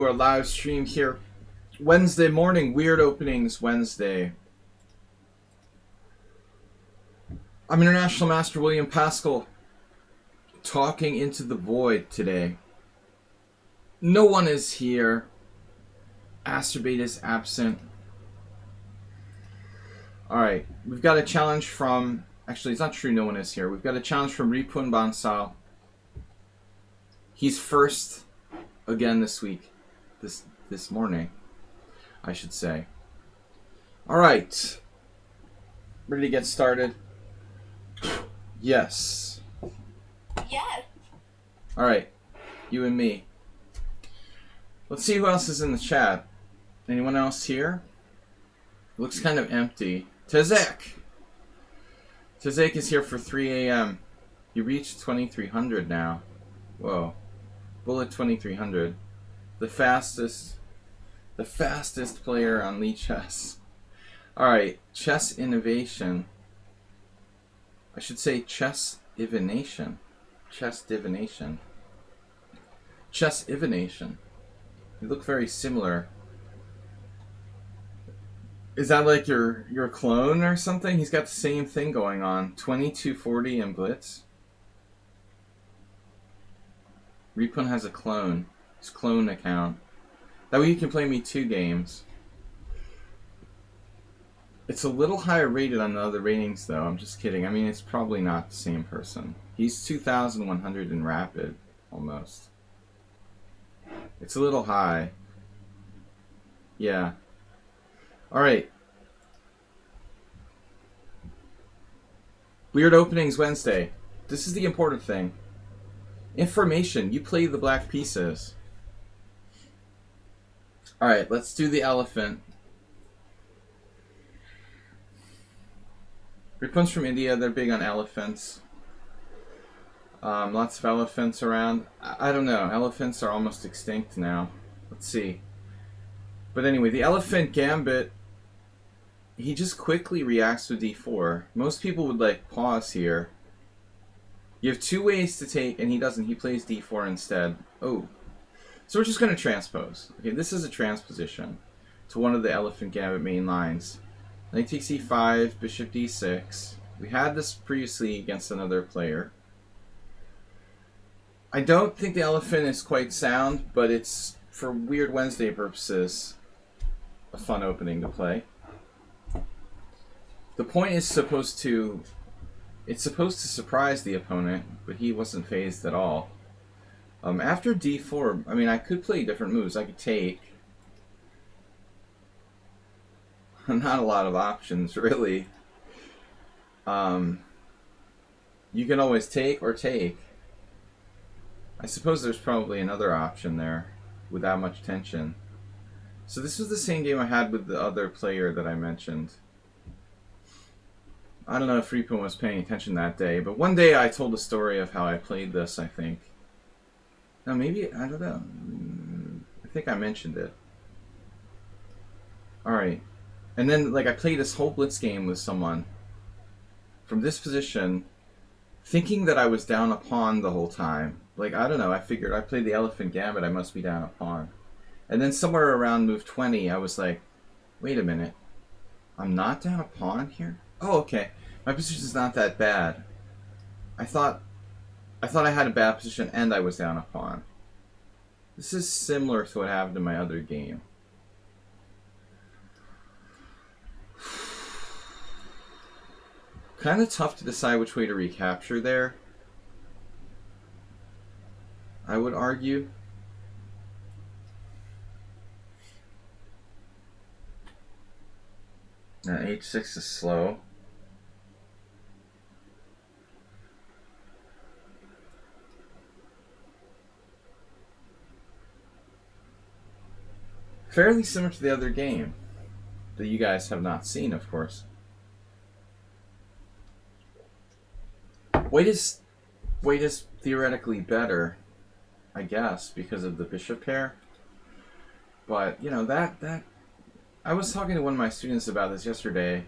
Our live stream here Wednesday morning, weird openings Wednesday. I'm International Master William Paschall, talking into the void today. No one is here. Asterbate is absent. Alright, we've got a challenge from... Actually, it's not true no one is here. We've got a challenge from Paschall. He's first again this week. This morning, I should say. Alright. Ready to get started? Yes. Yes. Alright. You and me. Let's see who else is in the chat. Anyone else here? Looks kind of empty. Tezek! Tezek is here for 3 a.m. You reached 2300 now. Whoa. Bullet 2300. The fastest player on lichess. Alright, chess innovation. I should say chess divination. Chess divination. Chess divination. You look very similar. Is that like your clone or something? He's got the same thing going on. 2240 in Blitz. Repun has a clone. His clone account. That way you can play me 2 games. It's a little higher rated on the other ratings though. I'm just kidding. I mean, it's probably not the same person. He's 2,100 in rapid, almost. It's a little high. Yeah. Alright. Weird openings Wednesday. This is the important thing. Information. You play the black pieces. Alright, let's do the elephant. Ripun's from India. They're big on elephants. Lots of elephants around. I don't know. Elephants are almost extinct now. Let's see. But anyway, the elephant gambit, he just quickly reacts with d4. Most people would like pause here. You have 2 ways to take, and he doesn't. He plays d4 instead. Oh. So we're just going to transpose. Okay, this is a transposition to one of the elephant gambit main lines. Knight takes e5, bishop d6. We had this previously against another player. I don't think the elephant is quite sound, but it's, for Weird Wednesday purposes, a fun opening to play. The point is supposed to... It's supposed to surprise the opponent, but he wasn't phased at all. After d4, I mean, I could play different moves. I could take. Not a lot of options, really. You can always take or take. I suppose there's probably another option there without much tension. So this was the same game I had with the other player that I mentioned. I don't know if Ripun was paying attention that day, but one day I told a story of how I played this, I think. No, maybe, I don't know. I think I mentioned it. Alright. And then, like, I played this whole Blitz game with someone from this position, thinking that I was down a pawn the whole time. Like, I don't know, I figured I played the elephant gambit, I must be down a pawn. And then somewhere around move 20, I was like, wait a minute. I'm not down a pawn here? Oh, okay. My position's not that bad. I thought I had a bad position and I was down a pawn. This is similar to what happened in my other game. Kind of tough to decide which way to recapture there, I would argue. Now h6 is slow. Fairly similar to the other game that you guys have not seen, of course. White is theoretically better, I guess, because of the bishop pair. But, you know, that I was talking to one of my students about this yesterday.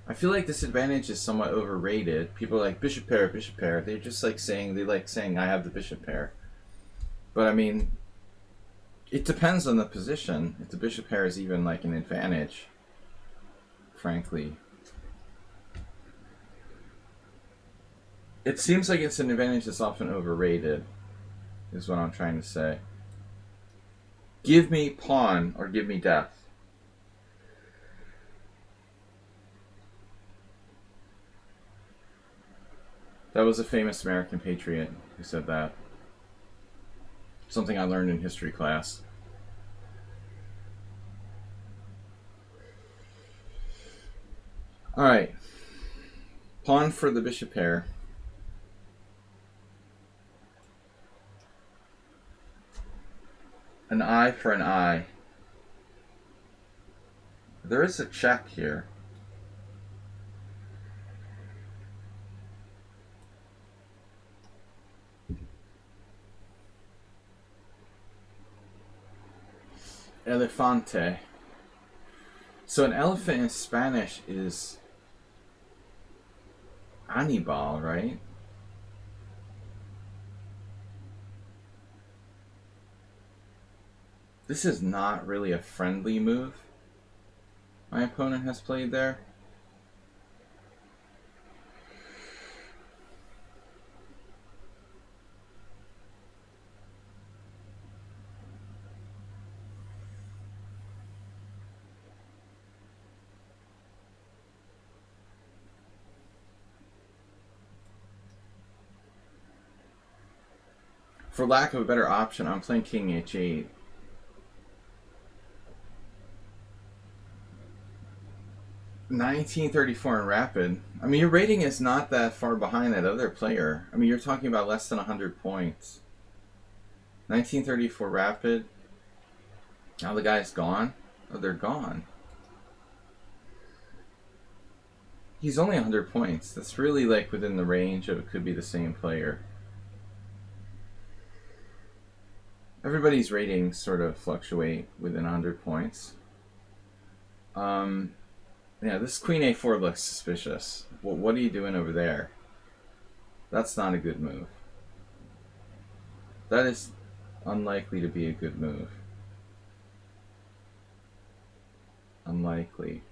I feel like this advantage is somewhat overrated. People are like, bishop pair, bishop pair. They're just like saying, I have the bishop pair. But I mean, It depends on the position. If the bishop pair is even like an advantage, frankly. It seems like it's an advantage that's often overrated, is what I'm trying to say. Give me pawn or give me death. That was a famous American patriot who said that. Something I learned in history class. Alright. Pawn for the bishop pair. An eye for an eye. There is a check here. Elefante. So an elephant in Spanish is Anibal, right? This is not really a friendly move my opponent has played there. For lack of a better option, I'm playing King H8. $19.34 in rapid. I mean, your rating is not that far behind that other player. I mean, you're talking about less than 100 points. $19.34 rapid. Now the guy's gone. Oh, they're gone. He's only 100 points. That's really like within the range of it could be the same player. Everybody's ratings sort of fluctuate within 100 points. Yeah, this Queen A4 looks suspicious. Well, what are you doing over there? That's not a good move. That is unlikely to be a good move. Unlikely.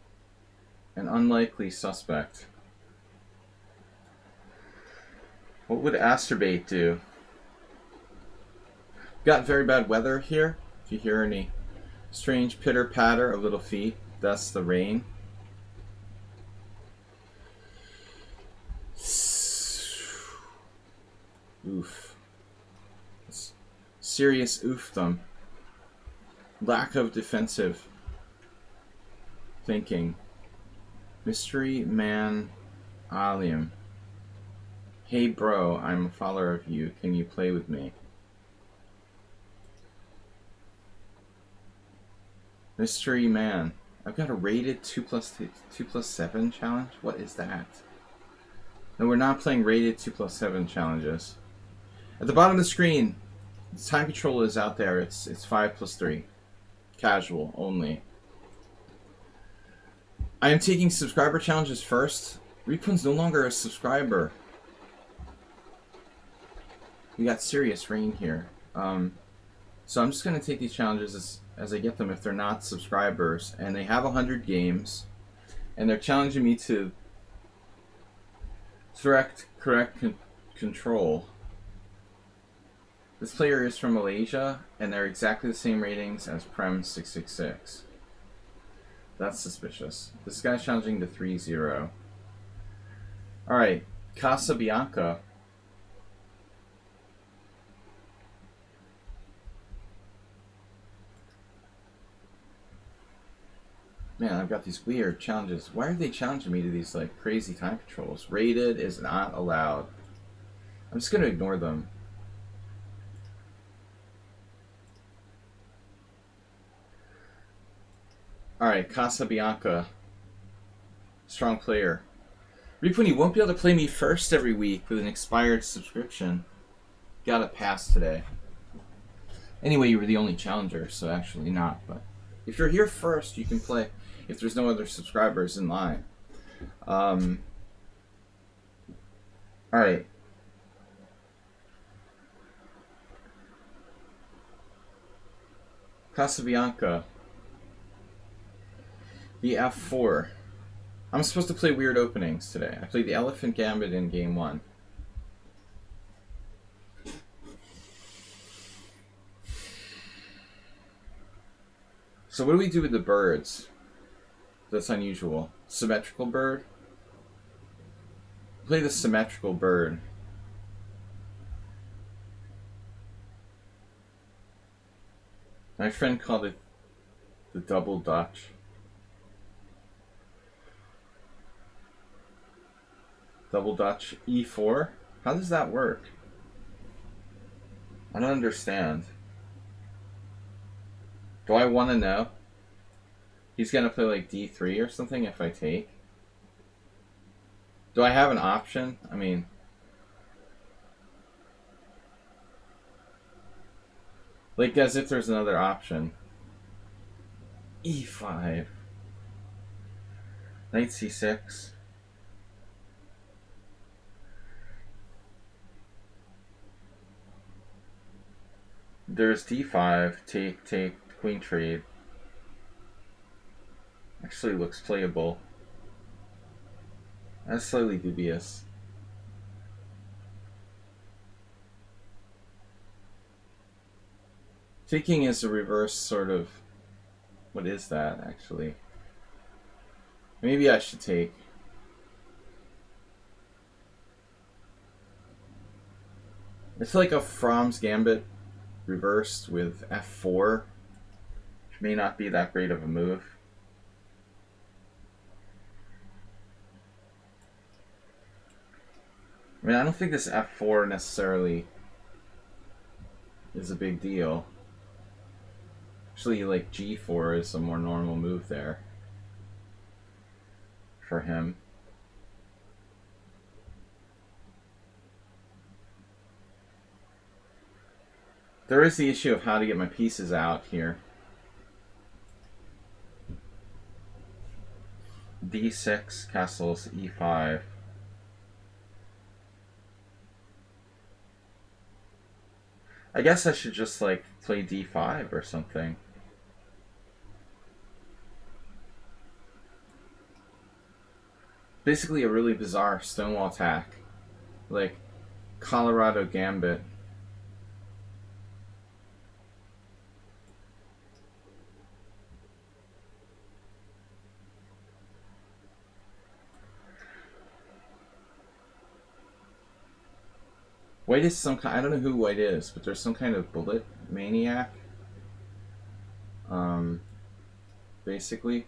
An unlikely suspect. What would Asterbait do? Got very bad weather here. If you hear any strange pitter patter of little feet, that's the rain. Oof. Serious oofdom. Lack of defensive thinking. Mystery Man Allium. Hey bro, I'm a follower of you. Can you play with me? Mystery Man. I've got a rated 2+7 challenge? What is that? No, we're not playing rated 2+7 challenges. At the bottom of the screen, the time control is out there. It's 5+3. Casual only. I am taking subscriber challenges first. Repun's no longer a subscriber. We got serious rain here. So I'm just going to take these challenges as I get them if they're not subscribers. And they have 100 games. And they're challenging me to correct control. This player is from Malaysia, and they're exactly the same ratings as Prem666. That's suspicious. This guy's challenging to 3-0. Alright, Casabianca. Man, I've got these weird challenges. Why are they challenging me to these like crazy time controls? Rated is not allowed. I'm just going to ignore them. Alright, Casabianca. Strong player. Repun, you won't be able to play me first every week with an expired subscription. Got a pass today. Anyway, you were the only challenger, so actually not. But if you're here first, you can play if there's no other subscribers in line. Alright. Casabianca. The F4. I'm supposed to play weird openings today. I played the Elephant Gambit in game 1. So what do we do with the birds? That's unusual. Symmetrical bird? Play the symmetrical bird. My friend called it the double Dutch. Double Dutch E4? How does that work? I don't understand. Do I want to know? He's going to play like D3 or something if I take? Do I have an option? I mean... like as if there's another option. E5. Knight C6. There's D5, take, queen trade. Actually looks playable. That's slightly dubious. Taking is a reverse sort of... what is that, actually? Maybe I should take. It's like a Fromm's Gambit reversed with F4. Which may not be that great of a move. I mean, I don't think this F4 necessarily is a big deal. Actually, like G4 is a more normal move there for him. There is the issue of how to get my pieces out here. D6, castles, E5. I guess I should just like play D5 or something. Basically a really bizarre Stonewall attack. Like Colorado Gambit. White is some kind... I don't know who White is, but there's some kind of bullet maniac. Basically.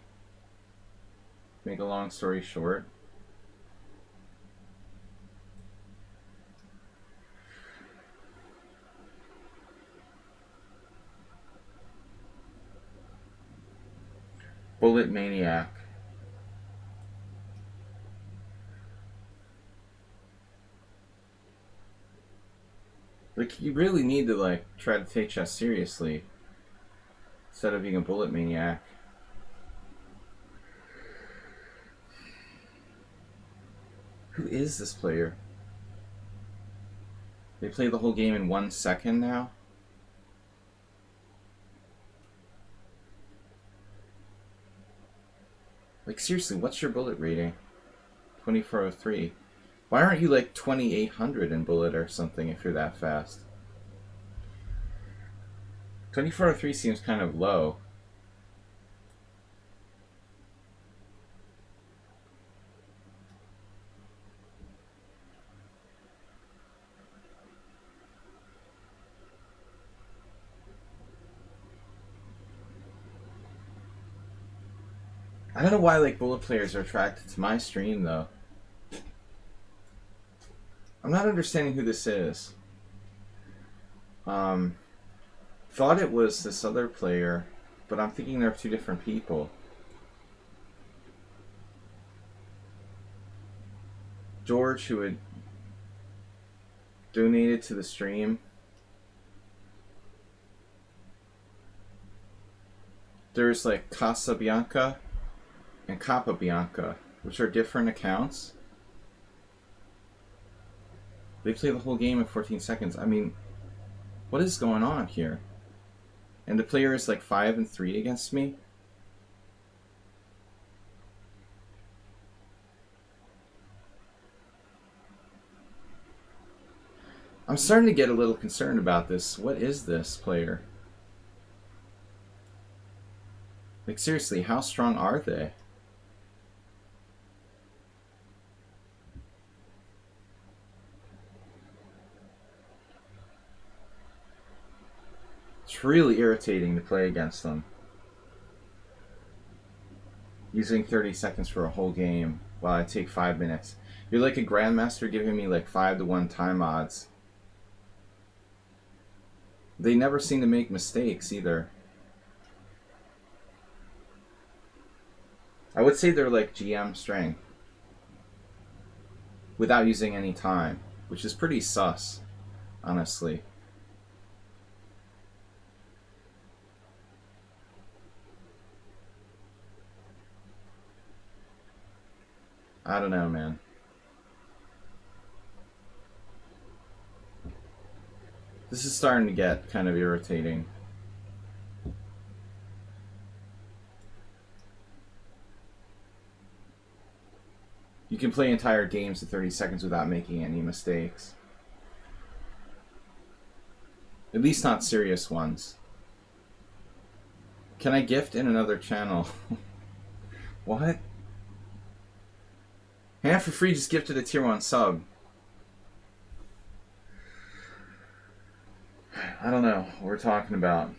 Make a long story short. Bullet maniac. Like, you really need to, like, try to take chess seriously instead of being a bullet maniac. Who is this player? They play the whole game in 1 second now? Like, seriously, what's your bullet rating? 2403. Why aren't you like 2800 in bullet or something if you're that fast? 2403 seems kind of low. I don't know why like bullet players are attracted to my stream though. I'm not understanding who this is. Thought it was this other player, but I'm thinking they're two different people. George, who had donated to the stream. There's like Casabianca and Capabianca, which are different accounts. They play the whole game in 14 seconds. I mean, what is going on here? And the player is like 5-3 against me. I'm starting to get a little concerned about this. What is this player? Like, seriously, how strong are they? It's really irritating to play against them. Using 30 seconds for a whole game while I take 5 minutes. You're like a grandmaster giving me like 5-1 time odds. They never seem to make mistakes either. I would say they're like GM strength without using any time, which is pretty sus, honestly. I don't know, man. This is starting to get kind of irritating. You can play entire games in 30 seconds without making any mistakes. At least not serious ones. Can I gift in another channel? What? Hand for free just gifted a tier 1 sub. I don't know what we're talking about.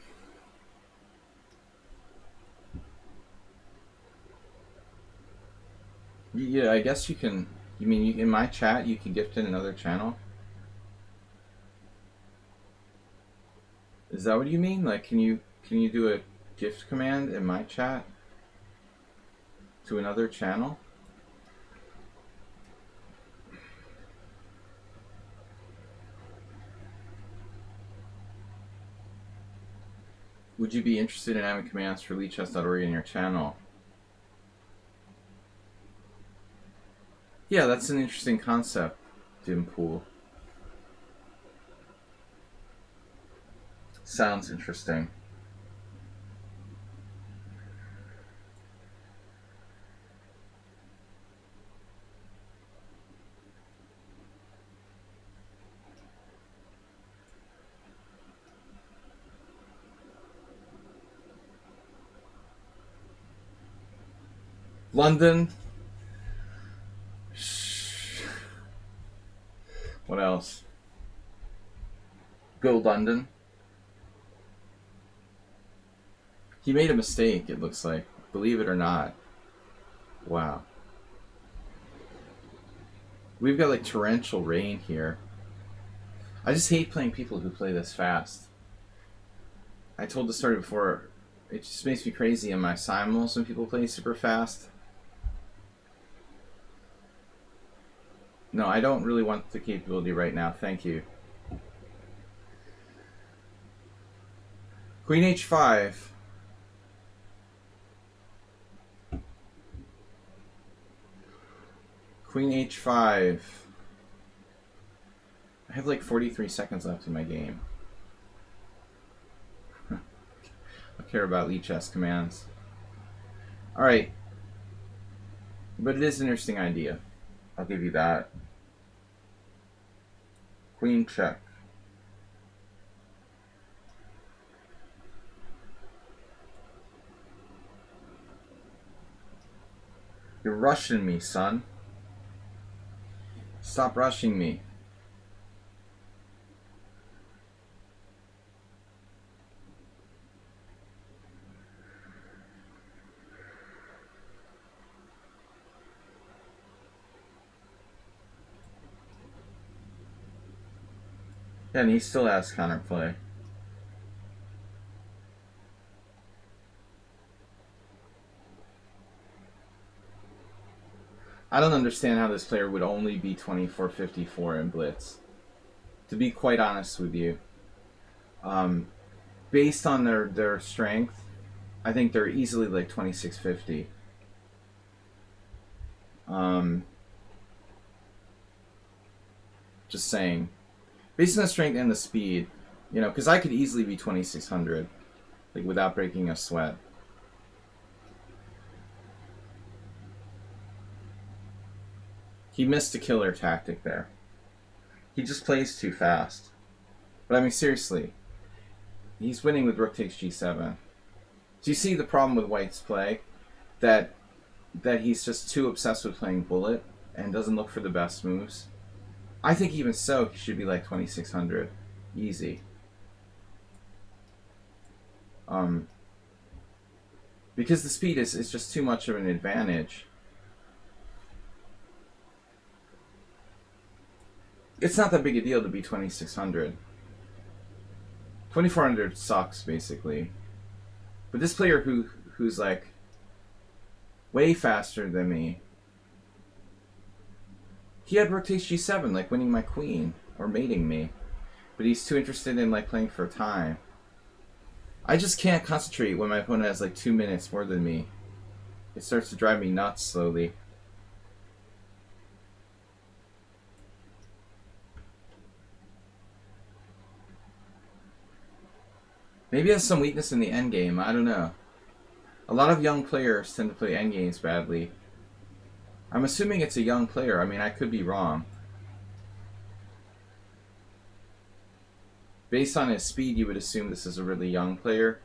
Yeah, I guess you can. You mean in my chat you can gift in another channel? Is that what you mean? Like, can you do a gift command in my chat to another channel? Would you be interested in having commands for lichess.org in your channel? Yeah, that's an interesting concept, Dimpool. Sounds interesting. London. What else? Go London. He made a mistake, it looks like. Believe it or not. Wow. We've got like torrential rain here. I just hate playing people who play this fast. I told the story before. It just makes me crazy in my simuls when people play super fast. No, I don't really want the capability right now. Thank you. Queen h5. Queen h5. I have like 43 seconds left in my game. I care about lichess commands. Alright. But it is an interesting idea. I'll give you that. Queen check. You're rushing me, son. Stop rushing me. Yeah, and he still has counterplay. I don't understand how this player would only be 24-54 in Blitz. To be quite honest with you. Based on their strength, I think they're easily like 26-50. Just saying. Based on the strength and the speed, you know, because I could easily be 2600. like without breaking a sweat. He missed a killer tactic there. He just plays too fast. But I mean, seriously, he's winning with rook takes g7. Do you see the problem with White's play? That he's just too obsessed with playing bullet and doesn't look for the best moves. I think even so, he should be like 2600. Easy. Because the speed is just too much of an advantage. It's not that big a deal to be 2600. 2400 sucks, basically. But this player who's like way faster than me, he had rook takes g7, like winning my queen or mating me. But he's too interested in like playing for time. I just can't concentrate when my opponent has like 2 minutes more than me. It starts to drive me nuts slowly. Maybe it has some weakness in the endgame, I don't know. A lot of young players tend to play endgames badly. I'm assuming it's a young player, I mean I could be wrong. Based on his speed, you would assume this is a really young player.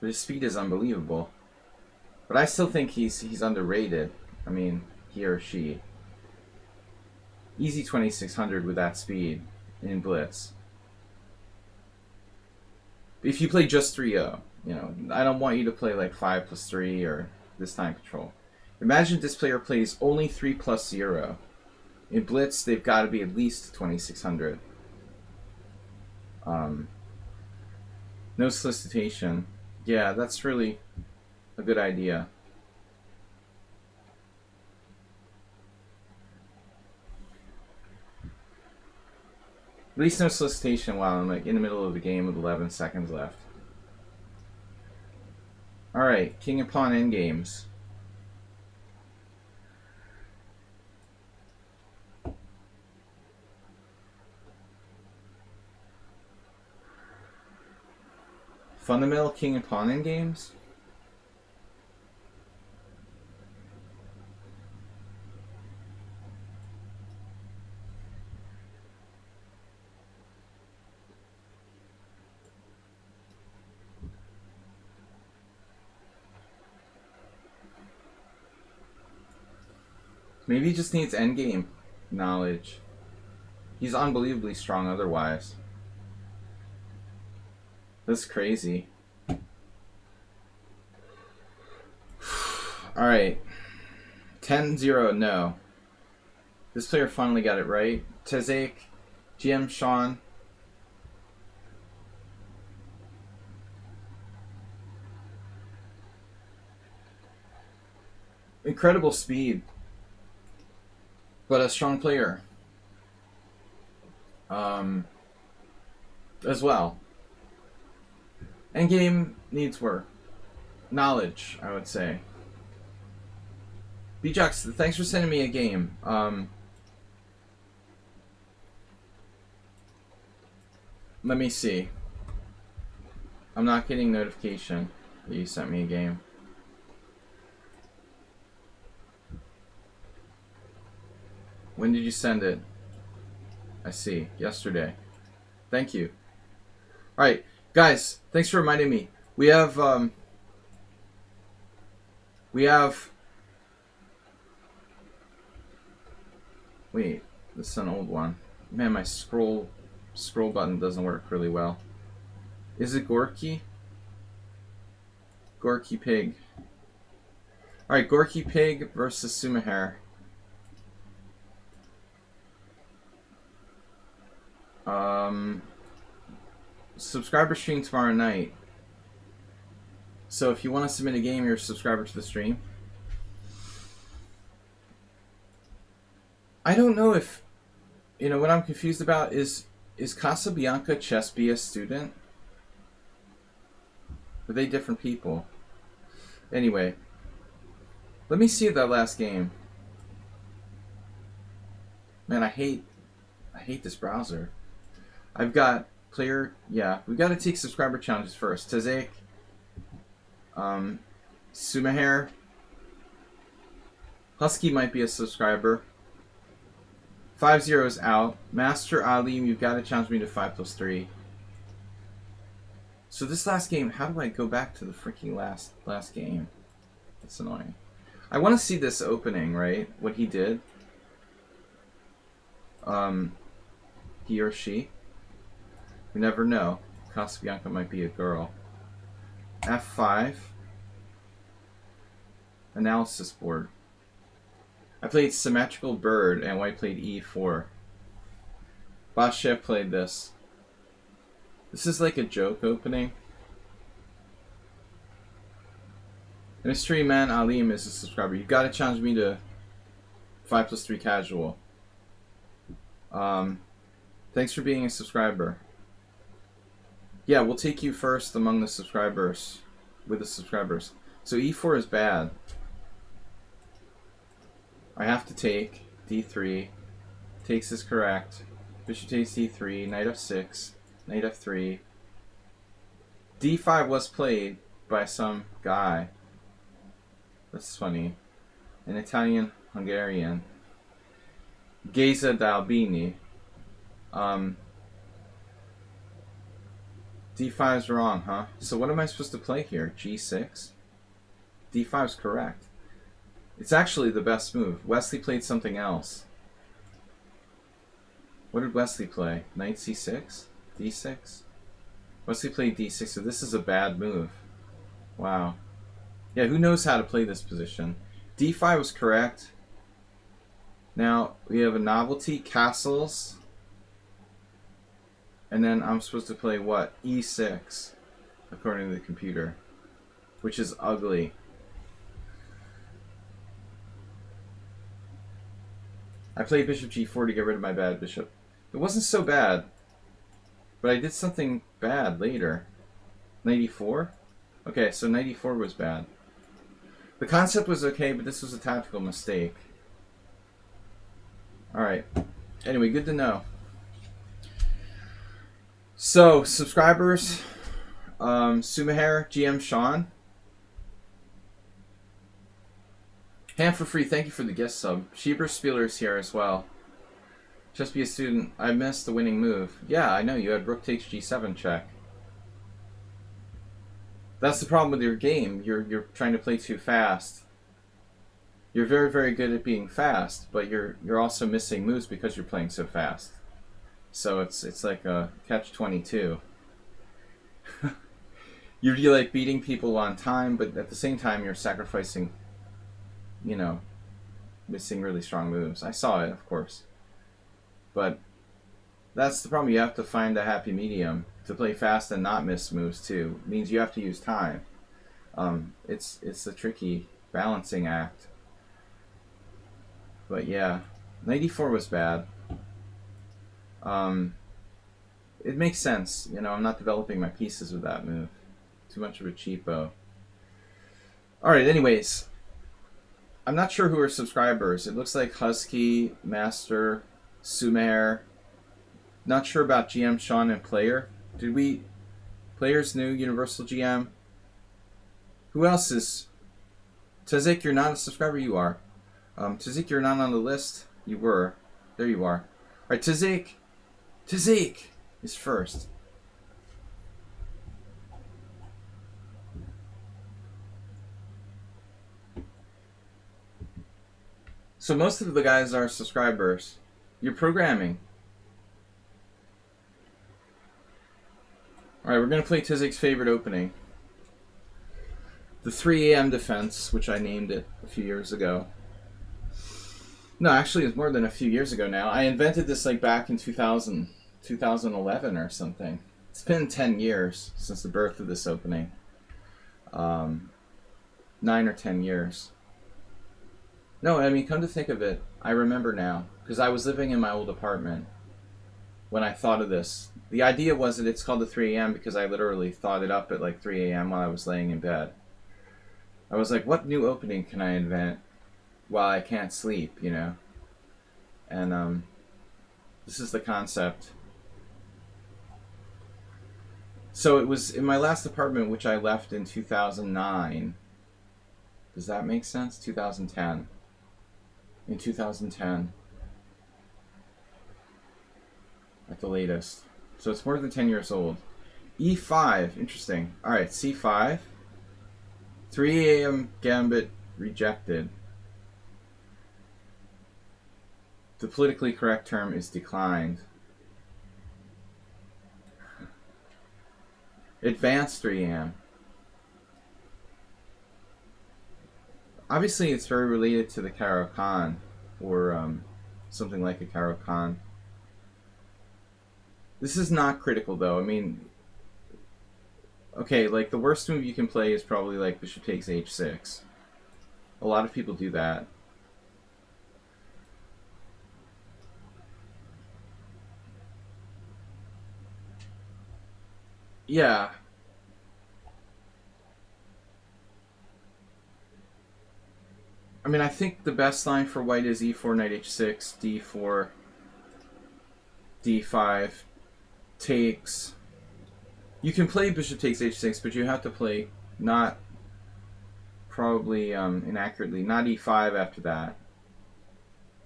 But his speed is unbelievable. But I still think he's underrated. I mean, he or she. Easy 2600 with that speed in Blitz. If you play just 3-0, you know, I don't want you to play like 5+3 or this time control. Imagine this player plays only 3+0. In Blitz, they've got to be at least 2600. No solicitation. Yeah, that's really a good idea. At least no solicitation while I'm like in the middle of the game with 11 seconds left. Alright, king and pawn endgames. Fundamental king and pawn endgames? Maybe he just needs endgame knowledge. He's unbelievably strong otherwise. That's crazy. Alright. 10-0, no. This player finally got it right. Tezek, GM Sean. Incredible speed. But a strong player. As well. Endgame needs work. Knowledge, I would say. Bjox, thanks for sending me a game. Let me see. I'm not getting notification that you sent me a game. When did you send it? I see. Yesterday. Thank you. Alright, guys, thanks for reminding me. We have wait, this is an old one. Man, my scroll button doesn't work really well. Is it Gorky? Gorky Pig. Alright, Gorky Pig versus Sumahair. Subscriber stream tomorrow night. So if you want to submit a game, you're a subscriber to the stream. I don't know if, you know, what I'm confused about is Casabianca Chesby a student? Are they different people? Anyway, let me see that last game. Man, I hate this browser. I've got Player, yeah. We got to take subscriber challenges first. Tazek, Sumahair. Husky might be a subscriber. 5-0 is out. Master Alim, you've got to challenge me to 5+3. So this last game, how do I go back to the freaking last game? That's annoying. I want to see this opening, right? What he did. He or she. We never know. Casabianca might be a girl. F5. Analysis board. I played Symmetrical Bird and white played E4. Paschall played this. This is like a joke opening. Mystery Man Alim is a subscriber. You've got to challenge me to 5+3 casual. Thanks for being a subscriber. Yeah, we'll take you first among the subscribers. With the subscribers. So E4 is bad. I have to take D3. Takes is correct. Bishop takes D3. Knight F6. Knight F3. D5 was played by some guy. That's funny. An Italian-Hungarian. Geza d'Albini. D5 is wrong, huh? So what am I supposed to play here? G6? D5 is correct. It's actually the best move. Wesley played something else. What did Wesley play? Knight C6? D6? Wesley played D6, so this is a bad move. Wow. Yeah, who knows how to play this position? D5 was correct. Now, we have a novelty, castles. And then I'm supposed to play what? E6, according to the computer. Which is ugly. I played bishop G4 to get rid of my bad bishop. It wasn't so bad. But I did something bad later. Knight E4? Okay, so Knight E4 was bad. The concept was okay, but this was a tactical mistake. Alright. Anyway, good to know. So, subscribers, Sumahair, GM Sean. Ham for free, thank you for the guest sub. Schieber Spieler's here as well. Just be a student. I missed the winning move. Yeah, I know, you had rook takes G7 check. That's the problem with your game. You're trying to play too fast. You're very, very good at being fast, but you're also missing moves because you're playing so fast. So it's like a catch-22. You're like beating people on time, but at the same time you're sacrificing, you know, missing really strong moves. I saw it, of course. But that's the problem. You have to find a happy medium to play fast and not miss moves too. It means you have to use time. It's a tricky balancing act. But yeah, Knight E4 was bad. It makes sense, you know, I'm not developing my pieces with that move. Too much of a cheapo. Alright, anyways. I'm not sure who are subscribers. It looks like Husky, Master, Sumahair. Not sure about GM Sean and Player. Did we... Player's new, Universal GM. Who else is... Tazik, you're not a subscriber? You are. Tazik, you're not on the list? You were. There you are. Alright, Tazik. Tazik is first. So most of the guys are subscribers. You're programming. Alright, we're going to play Tizik's favorite opening. The 3 a.m. defense, which I named it a few years ago. No, actually it's more than a few years ago now. I invented this like back in 2011 or something. It's been 10 years since the birth of this opening. 9 or 10 years. No, I mean, come to think of it, I remember now. Because I was living in my old apartment when I thought of this. The idea was that it's called the 3 a.m. because I literally thought it up at like 3 a.m. while I was laying in bed. I was like, what new opening can I invent while I can't sleep, you know? And this is the concept. So it was in my last apartment, which I left in 2009. Does that make sense? 2010. In 2010, at the latest. So it's more than 10 years old. E5, interesting. All right, C5. 3 a.m. gambit rejected. The politically correct term is declined. Advanced 3 a.m. Obviously, it's very related to the Caro-Kann, or something like a Caro-Kann. This is not critical, though. I mean, okay, like the worst move you can play is probably like bishop takes h6. A lot of people do that. Yeah. I mean, I think the best line for white is e4, knight h6, d4, d5, takes. You can play bishop takes h6, but you have to play not probably inaccurately, not e5 after that.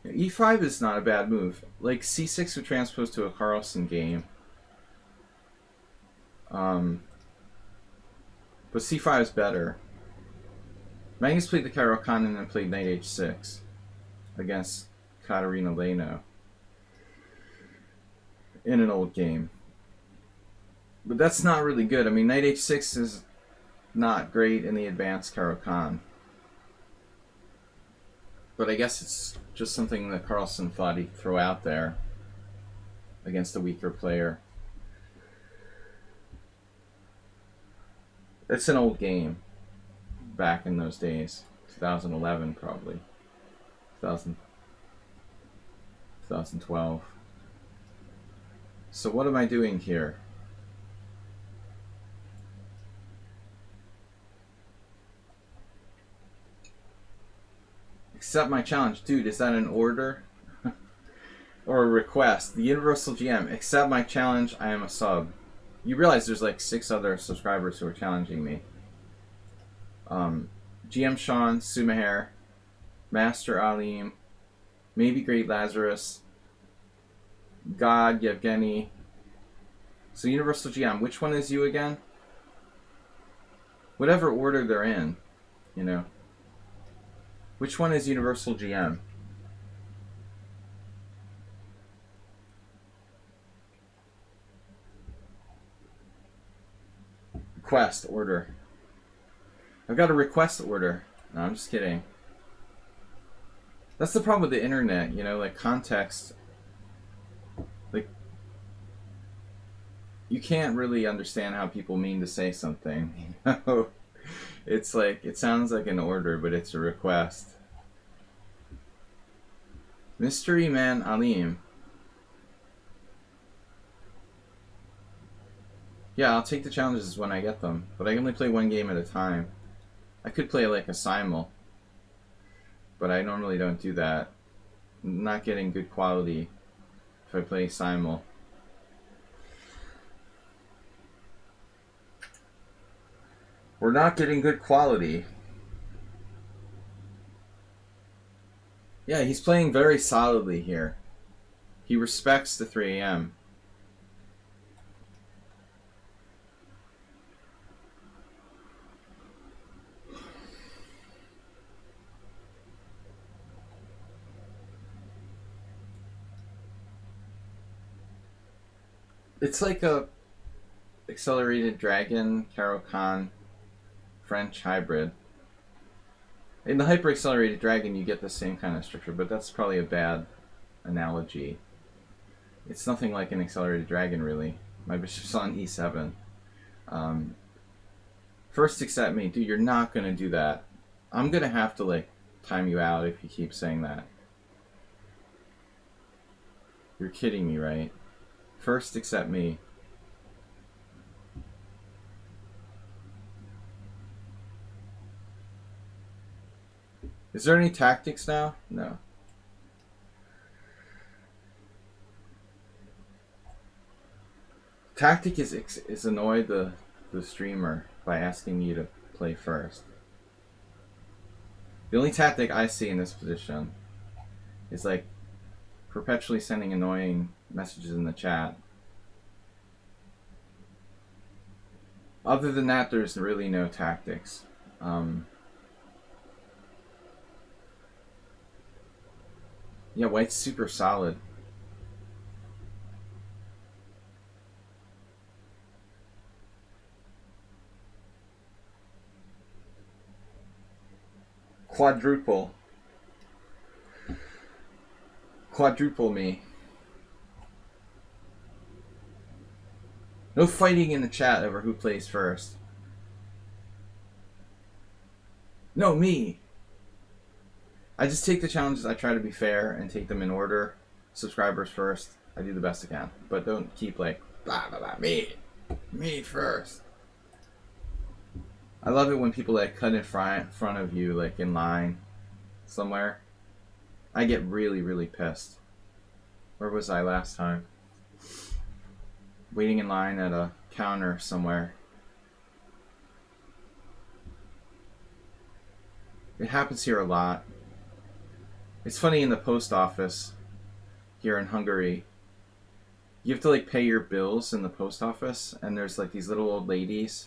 E5 is not a bad move. Like c6 would transpose to a Carlsen game. But c5 is better. Magnus played the Caro-Kann and then played knight h6 against Katerina Leno in an old game. But that's not really good. I mean, knight h6 is not great in the advanced Caro-Kann. But I guess it's just something that Carlsen thought he'd throw out there against a weaker player. It's an old game back in those days. 2011 probably. 2012. So what am I doing here? Accept my challenge. Dude, is that an order? Or a request? The Universal GM. Accept my challenge. I am a sub. You realize there's like 6 other subscribers who are challenging me. GM Sean, Sumaher, Master Alim, maybe Great Lazarus, God, Yevgeny. So Universal GM, which one is you again? Whatever order they're in, you know. Which one is Universal GM? Request order. I've got a request order. No, I'm just kidding. That's the problem with the internet, you know, like context. Like, you can't really understand how people mean to say something, you know? It's like, it sounds like an order, but it's a request. Mystery Man Alim. Yeah, I'll take the challenges when I get them, but I can only play one game at a time. I could play like a simul, but I normally don't do that. I'm not getting good quality if I play simul. We're not getting good quality. Yeah, he's playing very solidly here. He respects the 3 a.m. It's like a accelerated dragon, Caro-Kann, French hybrid. In the hyper accelerated dragon, you get the same kind of structure, but that's probably a bad analogy. It's nothing like an accelerated dragon, really. My bishop's on e7. First accept me. Dude, you're not going to do that. I'm going to have to, like, time you out if you keep saying that. You're kidding me, right? First accept me. Is there any tactics now? No. Tactic is annoy the streamer by asking you to play first. The only tactic I see in this position is like perpetually sending annoying messages in the chat. Other than that, there's really no tactics. Yeah, white's super solid. Quadruple me. No fighting in the chat over who plays first. No, me. I just take the challenges. I try to be fair and take them in order. Subscribers first. I do the best I can. But don't keep like, blah, blah, blah, me first. I love it when people like cut in front of you, like in line somewhere. I get really, really pissed. Where was I last time? Waiting in line at a counter somewhere. It happens here a lot. It's funny in the post office here in Hungary. You have to like pay your bills in the post office, and there's like these little old ladies,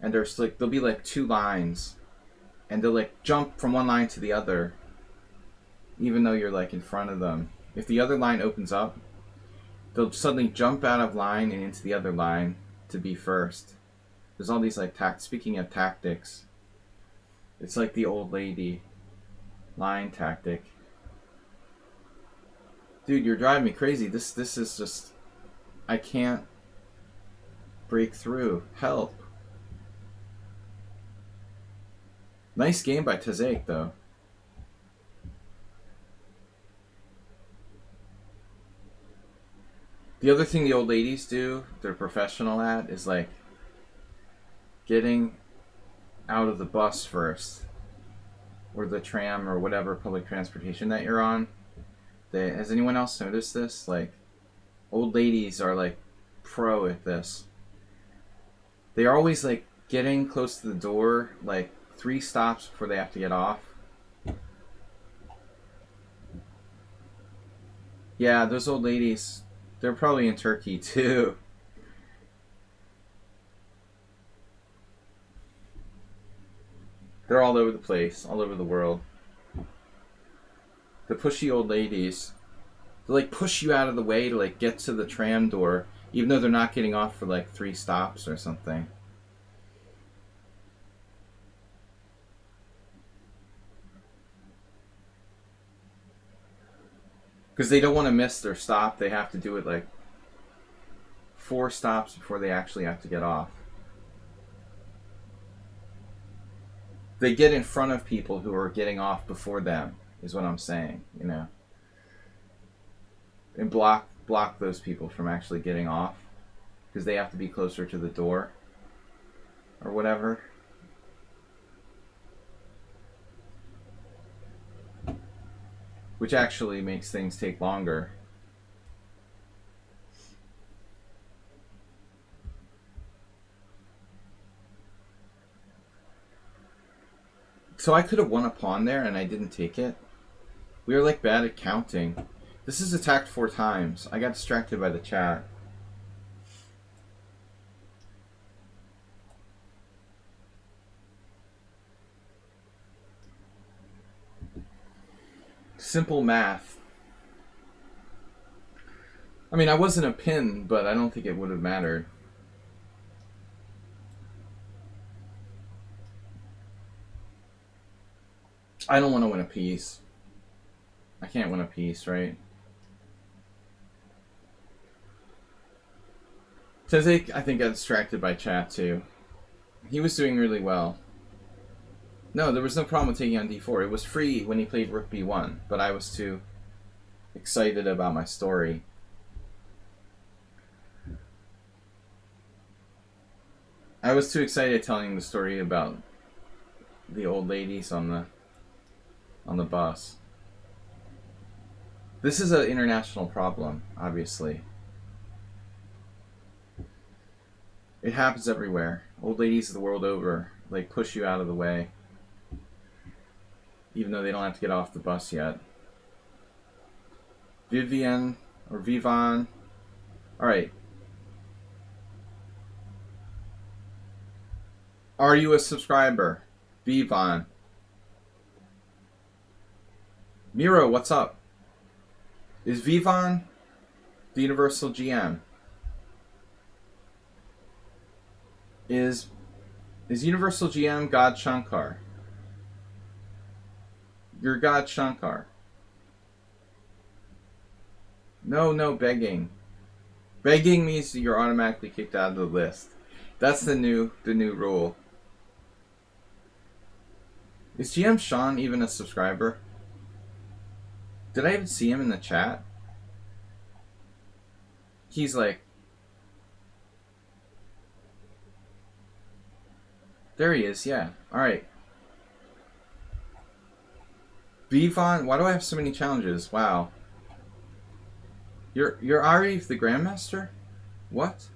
and there's like there'll be like two lines, and they'll like jump from one line to the other, even though you're like in front of them. If the other line opens up, they'll suddenly jump out of line and into the other line to be first. There's all these like speaking of tactics, it's like the old lady line tactic. Dude, you're driving me crazy. This is just, I can't break through. Help. Nice game by Tazek though. The other thing the old ladies do, they're professional at, is like getting out of the bus first, or the tram, or whatever public transportation that you're on. Has anyone else noticed this? Like, old ladies are like pro at this. They are always like getting close to the door, like 3 stops before they have to get off. Yeah, those old ladies, they're probably in Turkey too. They're all over the place, all over the world. The pushy old ladies, they like push you out of the way to like get to the tram door, even though they're not getting off for like 3 stops or something. Because they don't want to miss their stop, they have to do it like 4 stops before they actually have to get off. They get in front of people who are getting off before them, is what I'm saying, you know. And block those people from actually getting off, because they have to be closer to the door or whatever. Which actually makes things take longer. So I could have won a pawn there and I didn't take it. We were like bad at counting. This is attacked 4 times. I got distracted by the chat. Simple math. I mean, I wasn't a pin, but I don't think it would have mattered. I don't want to win a piece. I can't win a piece, right? Tezek, I think, got distracted by chat too. He was doing really well. No, there was no problem with taking on d4. It was free when he played rook b1, but I was too excited about my story. I was too excited telling the story about the old ladies on the bus. This is an international problem, obviously. It happens everywhere. Old ladies the world over, like, push you out of the way. Even though they don't have to get off the bus yet. Vivian or Vivon. Alright. Are you a subscriber? Vivon. Miro, what's up? Is Vivon the Universal GM? Is Universal GM God Shankar? You're God Shankar. No begging. Begging means you're automatically kicked out of the list. That's the new rule. Is GM Sean even a subscriber? Did I even see him in the chat? He's like... There he is, yeah. Alright. Vivon, why do I have so many challenges? Wow. You're already the Grandmaster? What?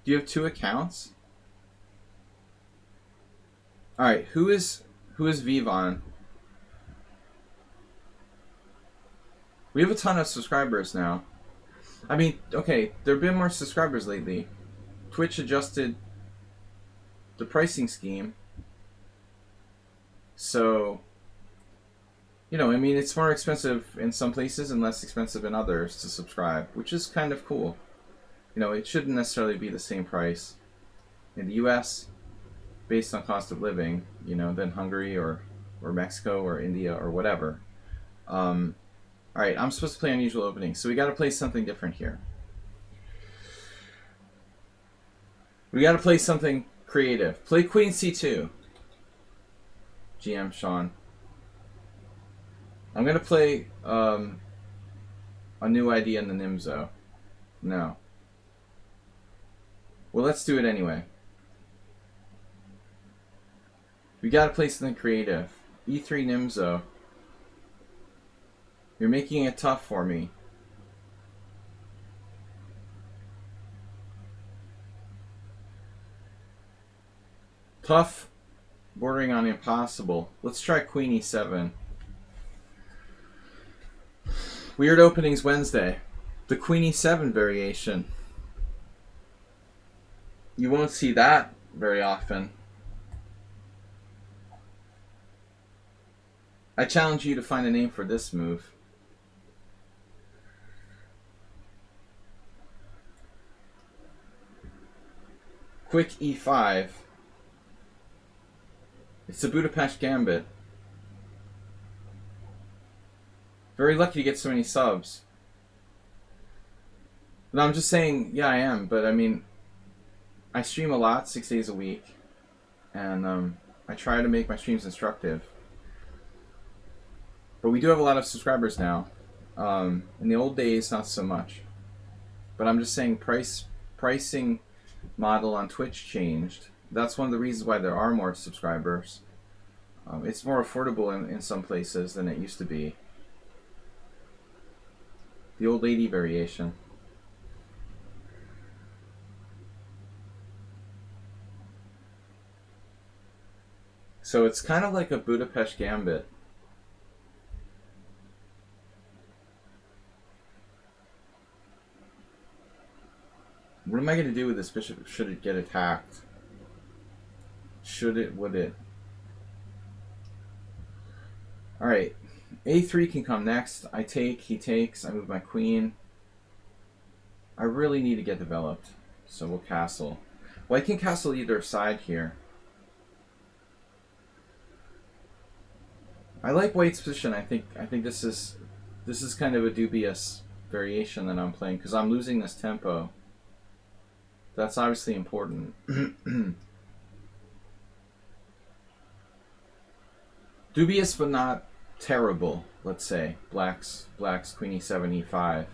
Do you have 2 accounts? Alright, who is Vivon? We have a ton of subscribers now. I mean, okay, there have been more subscribers lately. Twitch adjusted the pricing scheme. So, you know, I mean, it's more expensive in some places and less expensive in others to subscribe, which is kind of cool. You know, it shouldn't necessarily be the same price in the US based on cost of living, you know, than Hungary or Mexico or India or whatever. Alright, I'm supposed to play unusual openings, so we gotta play something different here. We gotta play something creative. Play Queen C2. GM Sean. I'm gonna play a new idea in the Nimzo. No. Well, let's do it anyway. We gotta play something creative. E3 Nimzo. You're making it tough for me. Tough, bordering on impossible. Let's try Queen E7. Weird openings Wednesday. The Queen E7 variation. You won't see that very often. I challenge you to find a name for this move. Quick E5. It's the Budapest Gambit. Very lucky to get so many subs. No, I'm just saying, yeah, I am, but I mean, I stream a lot, 6 days a week, and I try to make my streams instructive. But we do have a lot of subscribers now. In the old days, not so much. But I'm just saying, pricing model on Twitch changed. That's one of the reasons why there are more subscribers. It's more affordable in some places than it used to be. The old lady variation. So it's kind of like a Budapest Gambit. What am I going to do with this bishop should it get attacked? Should it, would it? Alright, A3 can come next. I take, he takes, I move my queen. I really need to get developed, so we'll castle. Well, I can castle either side here. I like white's position. I think this is kind of a dubious variation that I'm playing because I'm losing this tempo. That's obviously important. Dubious but not terrible, let's say. Black's queen e7, e5.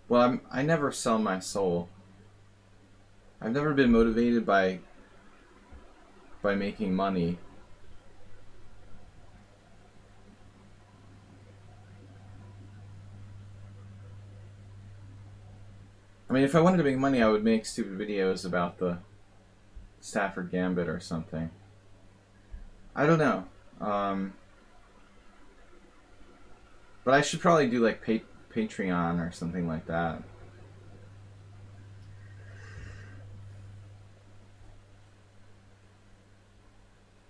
Well, I never sell my soul. I've never been motivated by making money. mean, if I wanted to make money, I would make stupid videos about the Stafford Gambit or something. I don't know. But I should probably do like Patreon or something like that.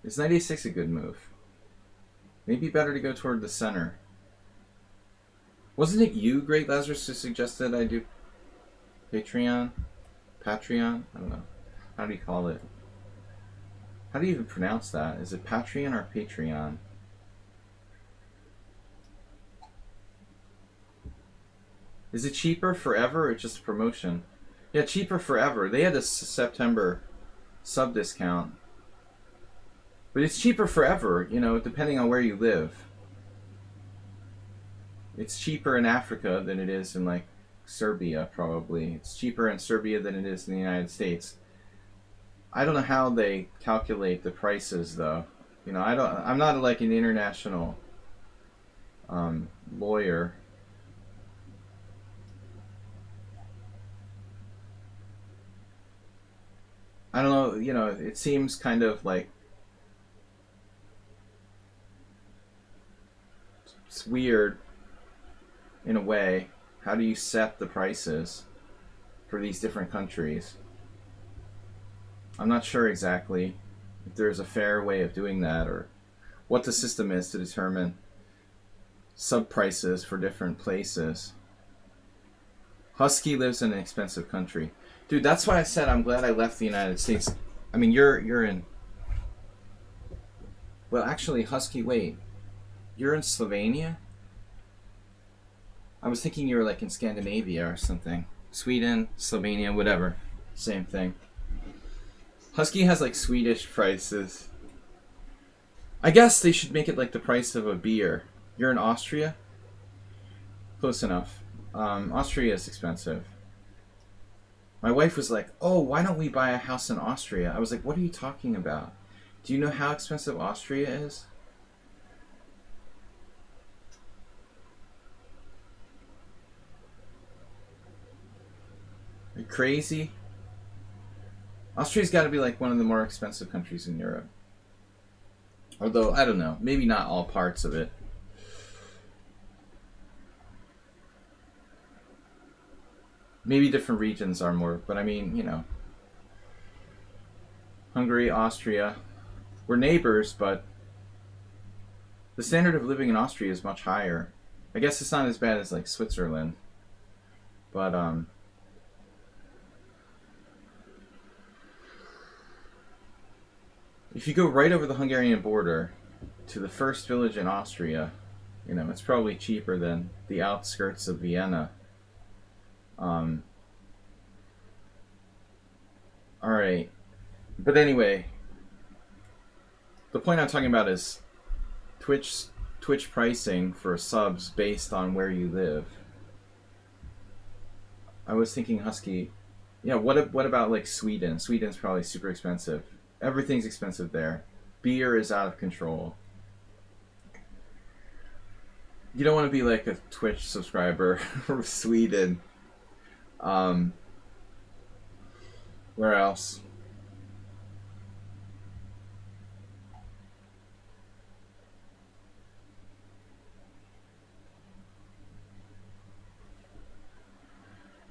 Is knight a6 a good move? Maybe better to go toward the center. Wasn't it you, Great Lazarus, who suggested I do Patreon? Patreon? I don't know. How do you call it? How do you even pronounce that? Is it Patreon or Patreon? Is it cheaper forever or just a promotion? Yeah, cheaper forever. They had a September sub discount. But it's cheaper forever, you know, depending on where you live. It's cheaper in Africa than it is in, like, Serbia, probably. It's cheaper in Serbia than it is in the United States. I don't know how they calculate the prices, though. You know, I'm not, like, an international lawyer. I don't know, you know, it seems kind of like it's weird in a way. How do you set the prices for these different countries? I'm not sure exactly if there's a fair way of doing that or what the system is to determine sub prices for different places. Husky lives in an expensive country. Dude, that's why I said I'm glad I left the United States. I mean, you're in... Well, actually, Husky, wait. You're in Slovenia? I was thinking you were like in Scandinavia or something. Sweden, Slovenia, whatever. Same thing. Husky has like Swedish prices. I guess they should make it like the price of a beer. You're in Austria? Close enough. Austria is expensive. My wife was like, oh, why don't we buy a house in Austria? I was like, what are you talking about? Do you know how expensive Austria is? Are you crazy? Austria's got to be like one of the more expensive countries in Europe. Although, I don't know. Maybe not all parts of it. Maybe different regions are more, but I mean, you know. Hungary, Austria. We're neighbors, but the standard of living in Austria is much higher. I guess it's not as bad as like Switzerland. But if you go right over the Hungarian border to the first village in Austria, you know, it's probably cheaper than the outskirts of Vienna. Alright. But anyway, the point I'm talking about is Twitch pricing for subs based on where you live. I was thinking Husky. Yeah, what about like Sweden? Sweden's probably super expensive. Everything's expensive there. Beer is out of control. You don't want to be like a Twitch subscriber from Sweden. Where else?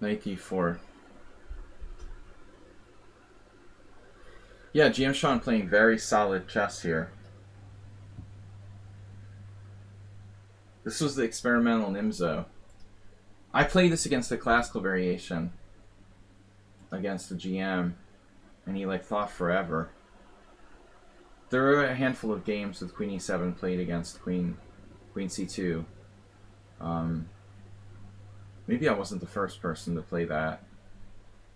Knight d4. Yeah, GM Sean playing very solid chess here. This was the experimental Nimzo. I played this against the classical variation against the GM, and he like thought forever. There were a handful of games with Queen e7 played against Queen c2. Maybe I wasn't the first person to play that,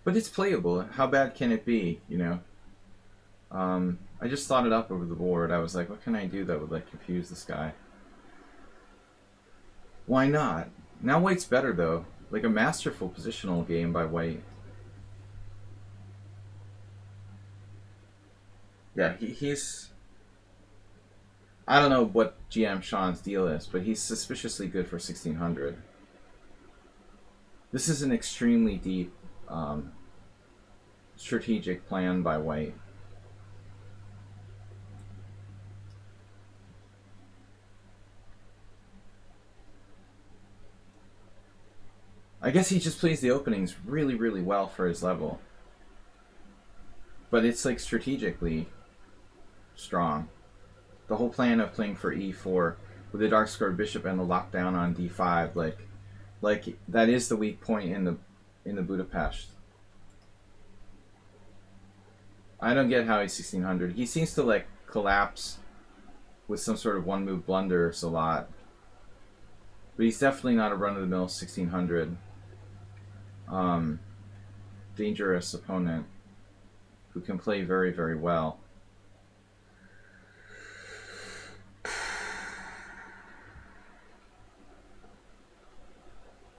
but it's playable. How bad can it be, you know? I just thought it up over the board. I was like, what can I do that would like confuse this guy? Why not? Now white's better though. Like a masterful positional game by white. Yeah, he's... I don't know what GM Sean's deal is, but he's suspiciously good for 1600. This is an extremely deep strategic plan by white. I guess he just plays the openings really, really well for his level. But it's like strategically strong. The whole plan of playing for e4 with the dark squared bishop and the lockdown on d5, like that is the weak point in the Budapest. I don't get how he's 1600. He seems to like collapse with some sort of one move blunders a lot. But he's definitely not a run-of-the-mill 1600 dangerous opponent who can play very, very well.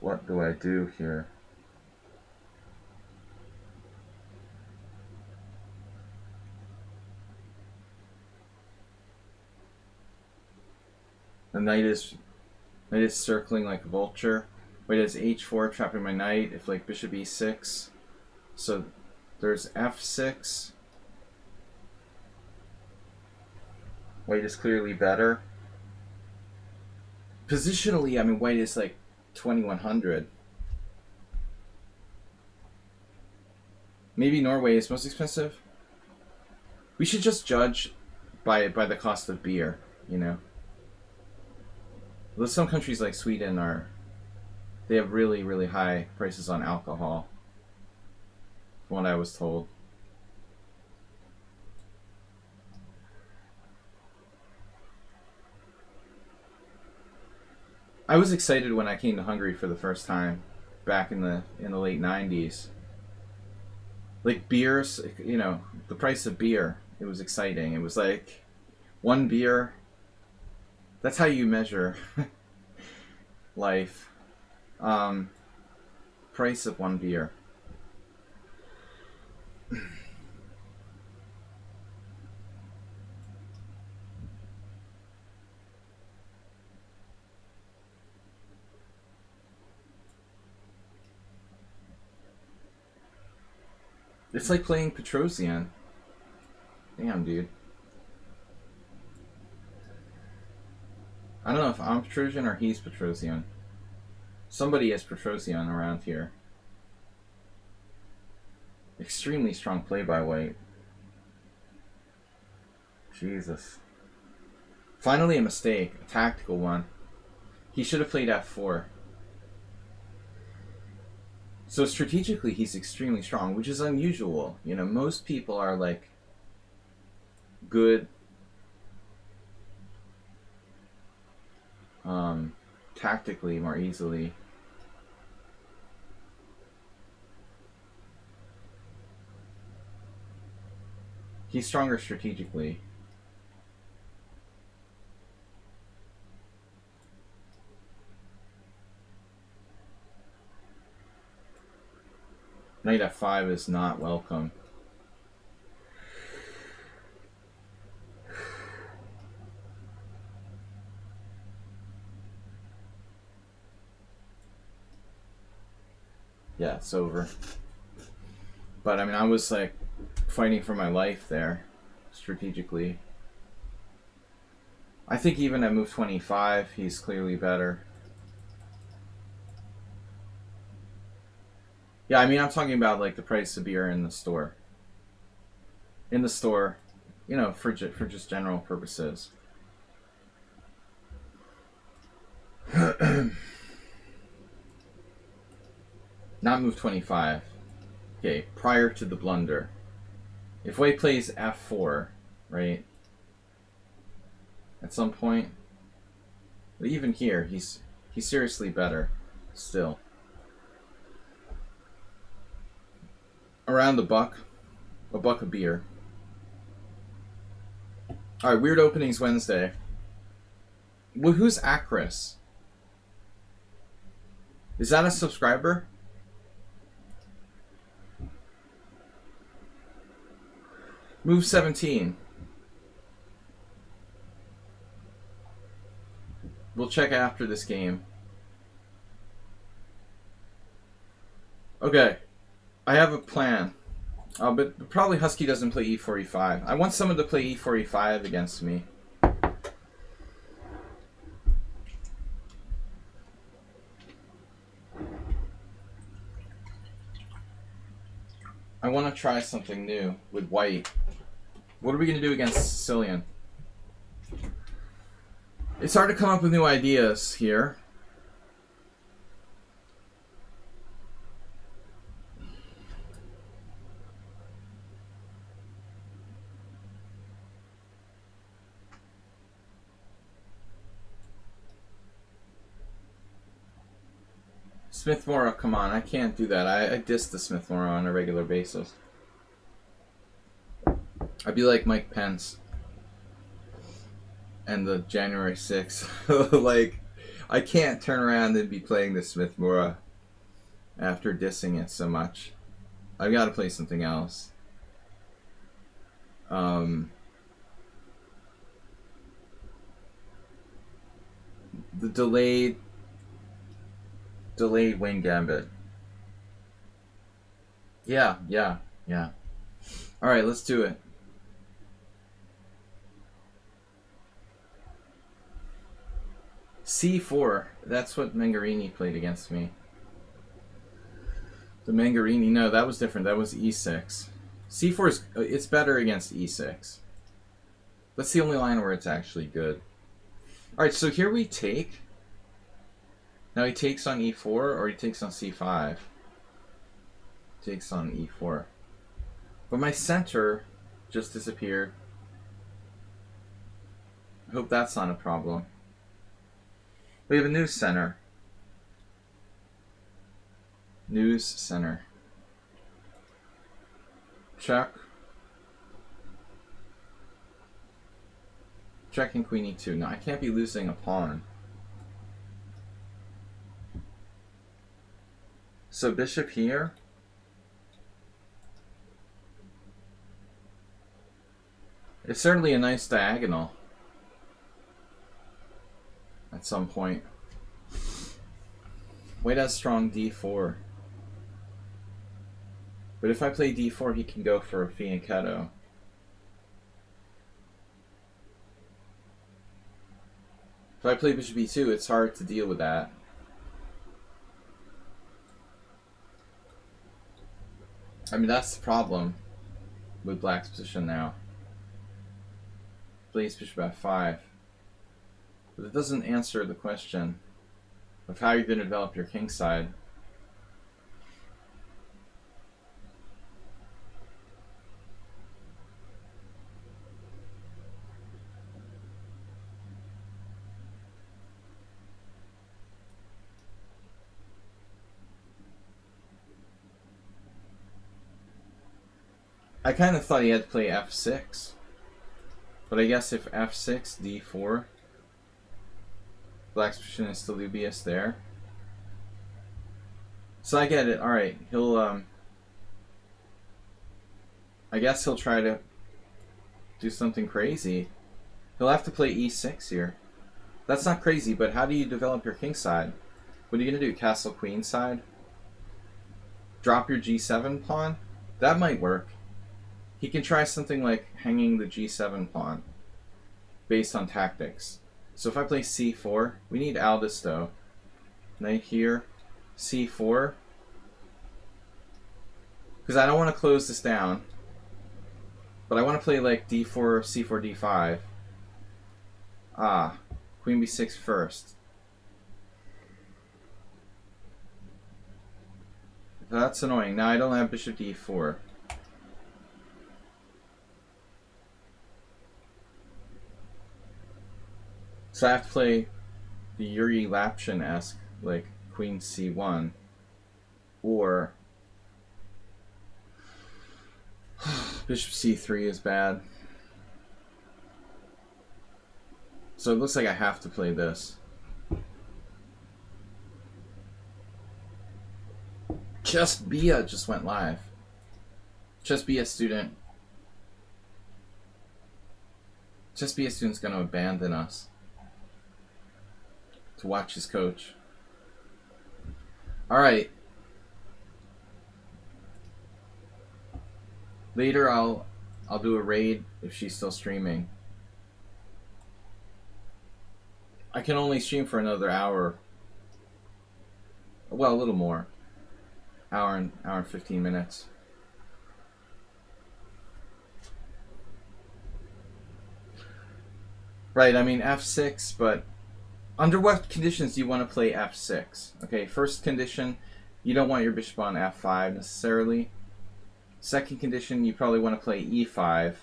What do I do here? The knight is circling like a vulture. Wait, is h4 trapping my knight? If like bishop e6, so there's f6. White is clearly better. Positionally, I mean, white is like 2100. Maybe Norway is most expensive. We should just judge by the cost of beer, you know. Well, some countries like Sweden they have really, really high prices on alcohol, from what I was told. I was excited when I came to Hungary for the first time back in the late 90s. Like beers, you know, the price of beer, it was exciting. It was like one beer. That's how you measure life. Price of one beer. It's like playing Petrosian. Damn, dude. I don't know if I'm Petrosian or he's Petrosian. Somebody is Petrosian around here. Extremely strong play by white. Jesus. Finally a mistake. A tactical one. He should have played f4. So strategically he's extremely strong, which is unusual. You know, most people are like good tactically more easily. He's stronger strategically. Knight f5 is not welcome. Yeah, it's over. But I mean, I was like fighting for my life there, strategically. I think even at move 25, he's clearly better. Yeah, I mean, I'm talking about like the price of beer in the store. In the store, you know, for just general purposes. Not move 25. Okay, prior to the blunder. If white plays f4, right? At some point, but even here, he's seriously better still. Around a buck of beer. All right, Weird Openings Wednesday. Well, who's Acris? Is that a subscriber? Move 17. We'll check after this game. Okay. I have a plan. But probably Husky doesn't play e4, e5. I want someone to play e4, e5 against me. I want to try something new with white. What are we going to do against Sicilian? It's hard to come up with new ideas here. Smith-Morrow, come on, I can't do that. I diss the Smith-Morrow on a regular basis. I'd be like Mike Pence and the January 6th. Like, I can't turn around and be playing the Smith-Morrow after dissing it so much. I've got to play something else. The delayed wing gambit. Yeah. All right, let's do it. C4. That's what Mangarini played against me. The Mangarini, no, that was different. That was E6. C4 is it's better against E6. That's the only line where it's actually good. All right, so here we take. Now he takes on E4 or he takes on C5. Takes on E4. But my center just disappeared. I hope that's not a problem. We have a news center. News center. Check. Checking queen e2. No, I can't be losing a pawn. So bishop here. It's certainly a nice diagonal. At some point. White has strong d4. But if I play d4, he can go for a fianchetto. If I play bishop e2, it's hard to deal with that. I mean, that's the problem with black's position now. Plays bishop f5. But it doesn't answer the question of how you're going to develop your king side. I kind of thought he had to play f6. But I guess if f6, d4, black's position is still dubious there. So I get it. Alright, he'll, I guess he'll try to do something crazy. He'll have to play e6 here. That's not crazy, but how do you develop your king side? What are you going to do? Castle queen side? Drop your g7 pawn? That might work. He can try something like hanging the g7 pawn based on tactics. So if I play c4, we need Aldous though. Knight here, c4. Because I don't want to close this down. But I want to play like d4, c4, d5. Ah, queen b6 first. That's annoying. Now I don't have bishop d4. So I have to play the Yuri Lapshin-esque, like queen c1, or bishop c3 is bad. So it looks like I have to play this. Chess Bia just went live. Chess Bia student. Chess Bia student's going to abandon us to watch his coach. Alright. Later I'll do a raid if she's still streaming. I can only stream for another hour. Well, a little more. Hour and 15 minutes. Right, I mean f6, but under what conditions do you want to play f6? Okay, first condition, you don't want your bishop on f5 necessarily. Second condition, you probably want to play e5.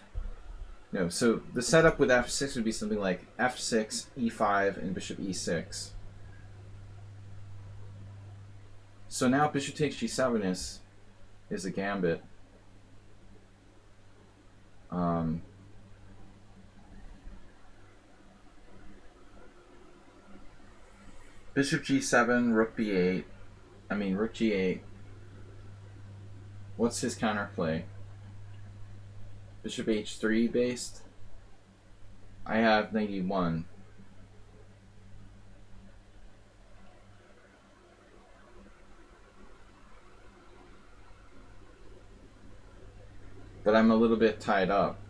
No, so the setup with f6 would be something like f6, e5, and bishop e6. So now bishop takes g7 is a gambit. Bishop g7, rook b8. I mean, rook g8. What's his counterplay? Bishop h3 based? I have knight e1. But I'm a little bit tied up.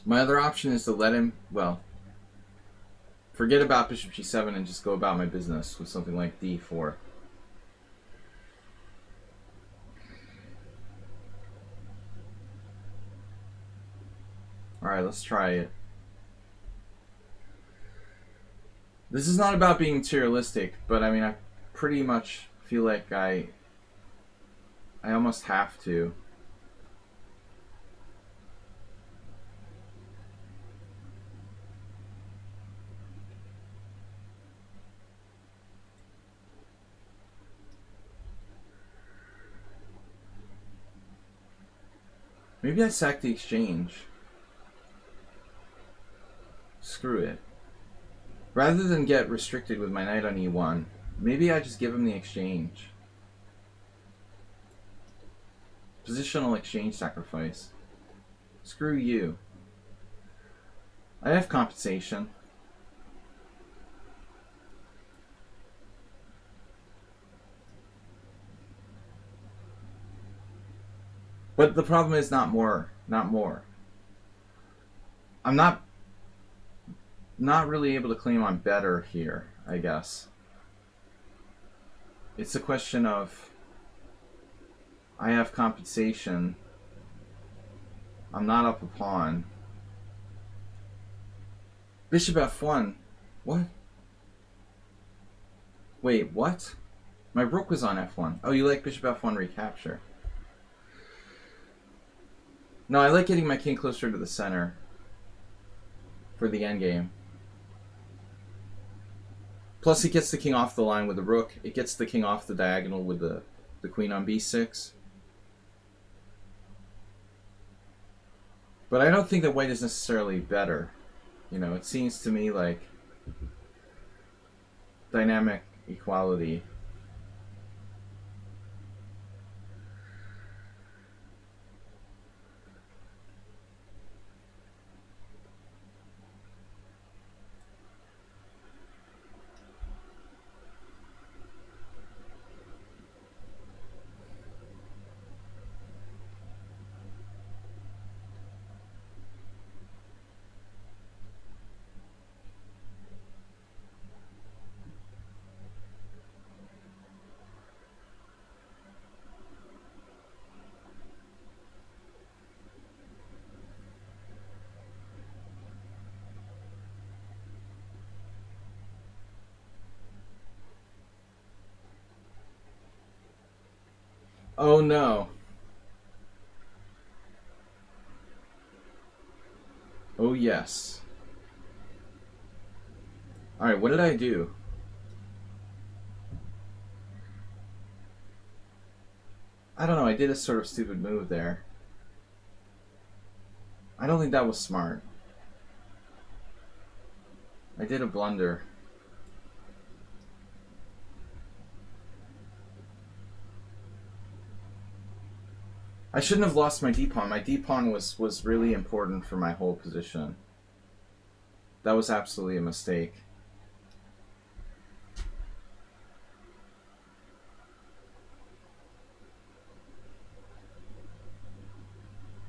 My other option is to let him, well, forget about bishop g7 and just go about my business with something like d4. Alright, let's try it. This is not about being materialistic, but I mean, I pretty much feel like I almost have to. Maybe I sack the exchange. Screw it. Rather than get restricted with my knight on e1, maybe I just give him the exchange. Positional exchange sacrifice. Screw you. I have compensation. But the problem is not more. Not more. I'm not really able to claim I'm better here, I guess. It's a question of I have compensation. I'm not up a pawn. Bishop f1. What? Wait, what? My rook was on f1. Oh, you like bishop f1 recapture. No, I like getting my king closer to the center for the endgame. Plus, it gets the king off the line with the rook. It gets the king off the diagonal with the queen on b6. But I don't think that white is necessarily better. You know, it seems to me like dynamic equality. Oh no. Oh yes. Alright, what did I do? I don't know, I did a sort of stupid move there. I don't think that was smart. I did a blunder. I shouldn't have lost my d-pawn. My d-pawn was really important for my whole position. That was absolutely a mistake.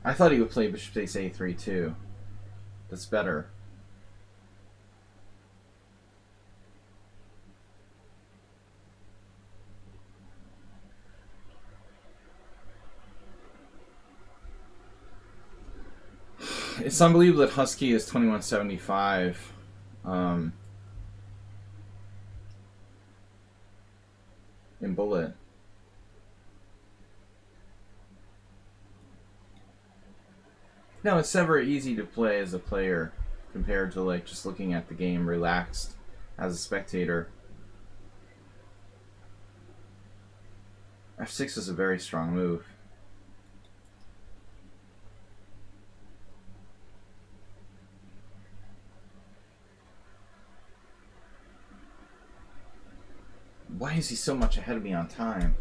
I thought he would play bishop takes a3 too. That's better. It's unbelievable that Husky is 2175. In Bullet. No, it's never easy to play as a player compared to like just looking at the game relaxed as a spectator. F6 is a very strong move. Why is he so much ahead of me on time?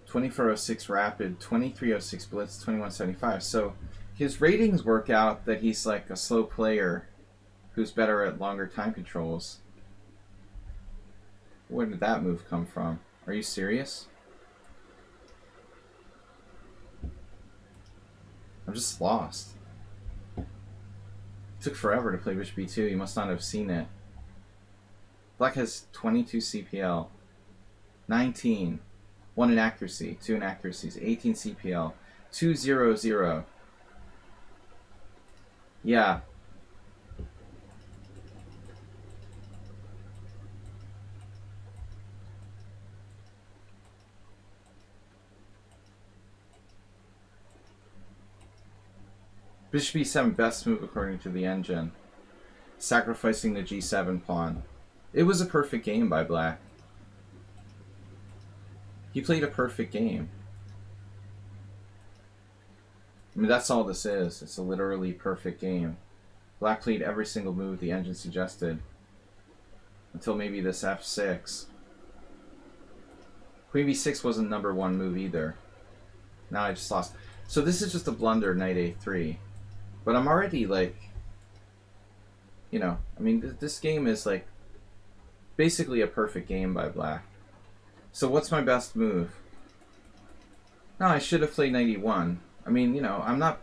2406 rapid, 2306 blitz, 2175. So his ratings work out that he's like a slow player who's better at longer time controls. Where did that move come from? Are you serious? I'm just lost. It took forever to play bishop b2. You must not have seen it. Black has 22 CPL, 19, 1 inaccuracy, 2 inaccuracies, 18 CPL, 2-0-0. Yeah. Bishop b7, best move according to the engine. Sacrificing the g7 pawn. It was a perfect game by Black. He played a perfect game. I mean, that's all this is. It's a literally perfect game. Black played every single move the engine suggested. Until maybe this f6. Queen b6 wasn't number 1 move either. Now I just lost. So this is just a blunder, knight a3. But I'm already like, you know, I mean, this game is like basically a perfect game by Black. So what's my best move? No, I should have played knight e1. I mean, you know, I'm not...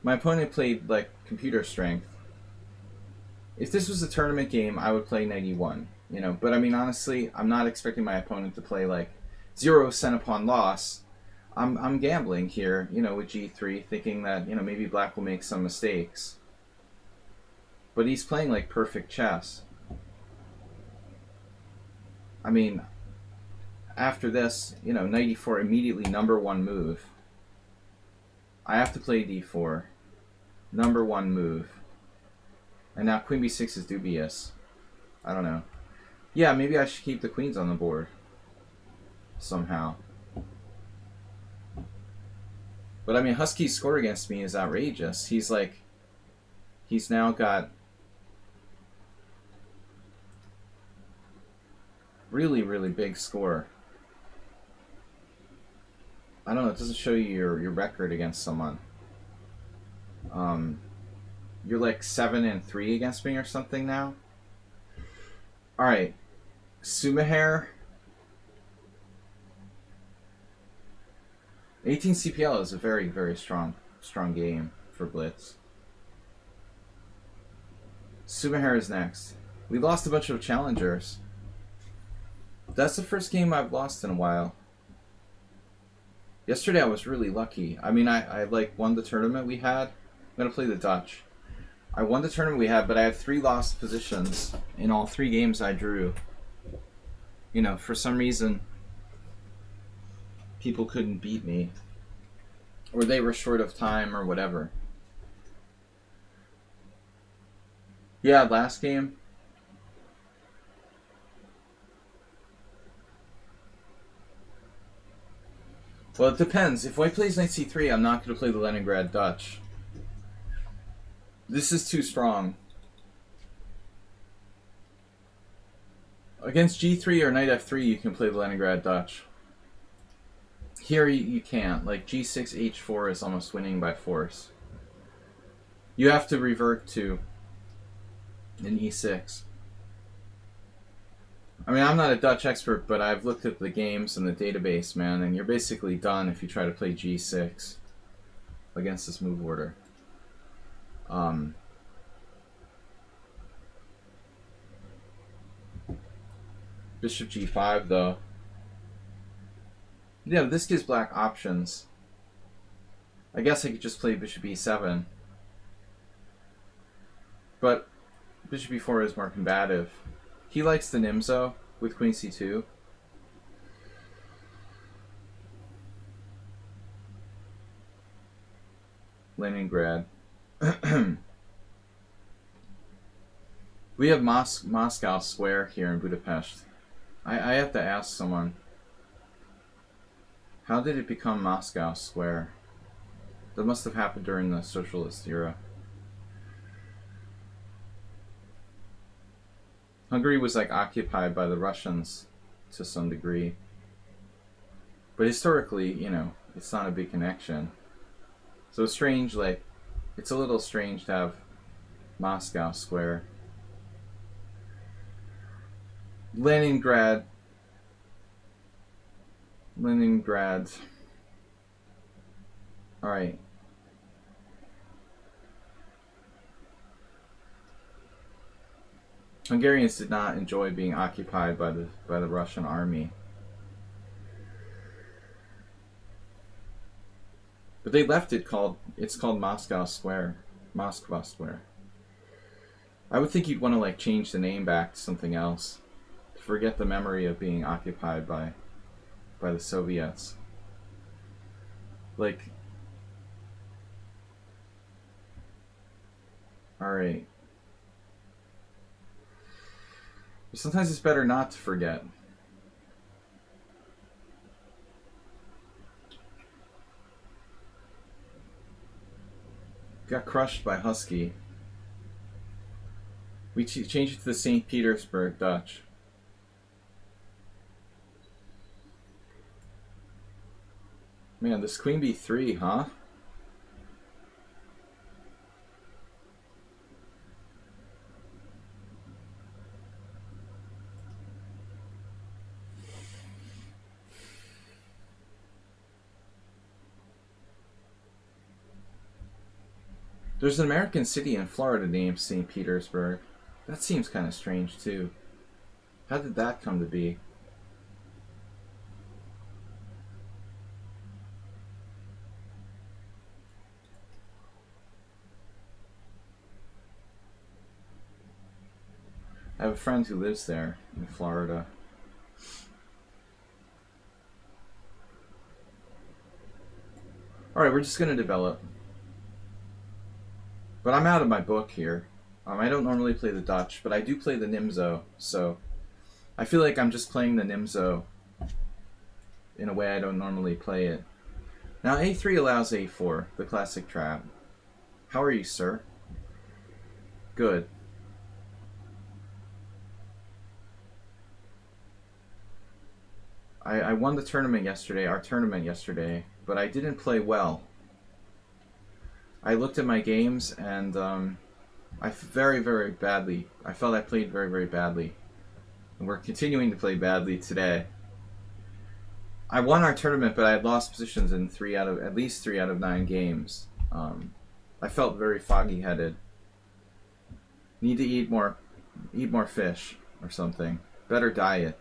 My opponent played like computer strength. If this was a tournament game, I would play knight e1. You know, but I mean, honestly, I'm not expecting my opponent to play like 0% upon loss. I'm gambling here, you know, with g3, thinking that, you know, maybe Black will make some mistakes. But he's playing like perfect chess. I mean, after this, you know, knight e4, immediately number 1 move. I have to play d4. Number 1 move. And now queen b6 is dubious. I don't know. Yeah, maybe I should keep the queens on the board. Somehow. But I mean, Husky's score against me is outrageous. He's like... He's now got... really, really big score. I don't know, it doesn't show you your record against someone. You're like 7-3 against me or something now. Alright. Sumaher. 18 CPL is a very, very strong game for Blitz. Sumaher is next. We lost a bunch of challengers. That's the first game I've lost in a while. Yesterday I was really lucky. I mean, I like won the tournament we had. I'm going to play the Dutch. I won the tournament we had, but I had 3 lost positions in all 3 games I drew. You know, for some reason, people couldn't beat me. Or they were short of time or whatever. Yeah, last game. Well, it depends. If White plays knight c3, I'm not going to play the Leningrad Dutch. This is too strong. Against g3 or knight f3, you can play the Leningrad Dutch. Here you can't. Like g6, h4 is almost winning by force. You have to revert to an e6. I mean, I'm not a Dutch expert, but I've looked at the games and the database, man, and you're basically done if you try to play g6. against this move order. Bishop g5 though. Yeah, this gives black options. I guess I could just play bishop e7. But bishop e4 is more combative. He likes the Nimzo with queen c2. Leningrad. We have Moscow Square here in Budapest. I have to ask someone. How did it become Moscow Square? That must have happened during the socialist era. Hungary was like occupied by the Russians to some degree. But historically, you know, it's not a big connection. So it's strange, like, it's a little strange to have Moscow Square. Leningrad. Alright. Hungarians did not enjoy being occupied by the Russian army. But they left it it's called Moscow Square. Moskva Square. I would think you'd want to like change the name back to something else. To forget the memory of being occupied by the Soviets. Like, alright. But sometimes it's better not to forget. Got crushed by Husky. We changed it to the St. Petersburg Dutch. Man, this queen b3, huh? There's an American city in Florida named St. Petersburg. That seems kind of strange, too. How did that come to be? I have a friend who lives there in Florida. Alright, we're just going to develop. But I'm out of my book here. I don't normally play the Dutch, but I do play the Nimzo, so I feel like I'm just playing the Nimzo in a way I don't normally play it. Now a3 allows a4, the classic trap. How are you, sir? Good. I won the tournament yesterday, our tournament yesterday, but I didn't play well. I looked at my games and I very, very badly. I felt I played very, very badly. And we're continuing to play badly today. I won our tournament, but I had lost positions in at least 3 out of 9 games. I felt very foggy-headed. Need to eat more fish or something. Better diet.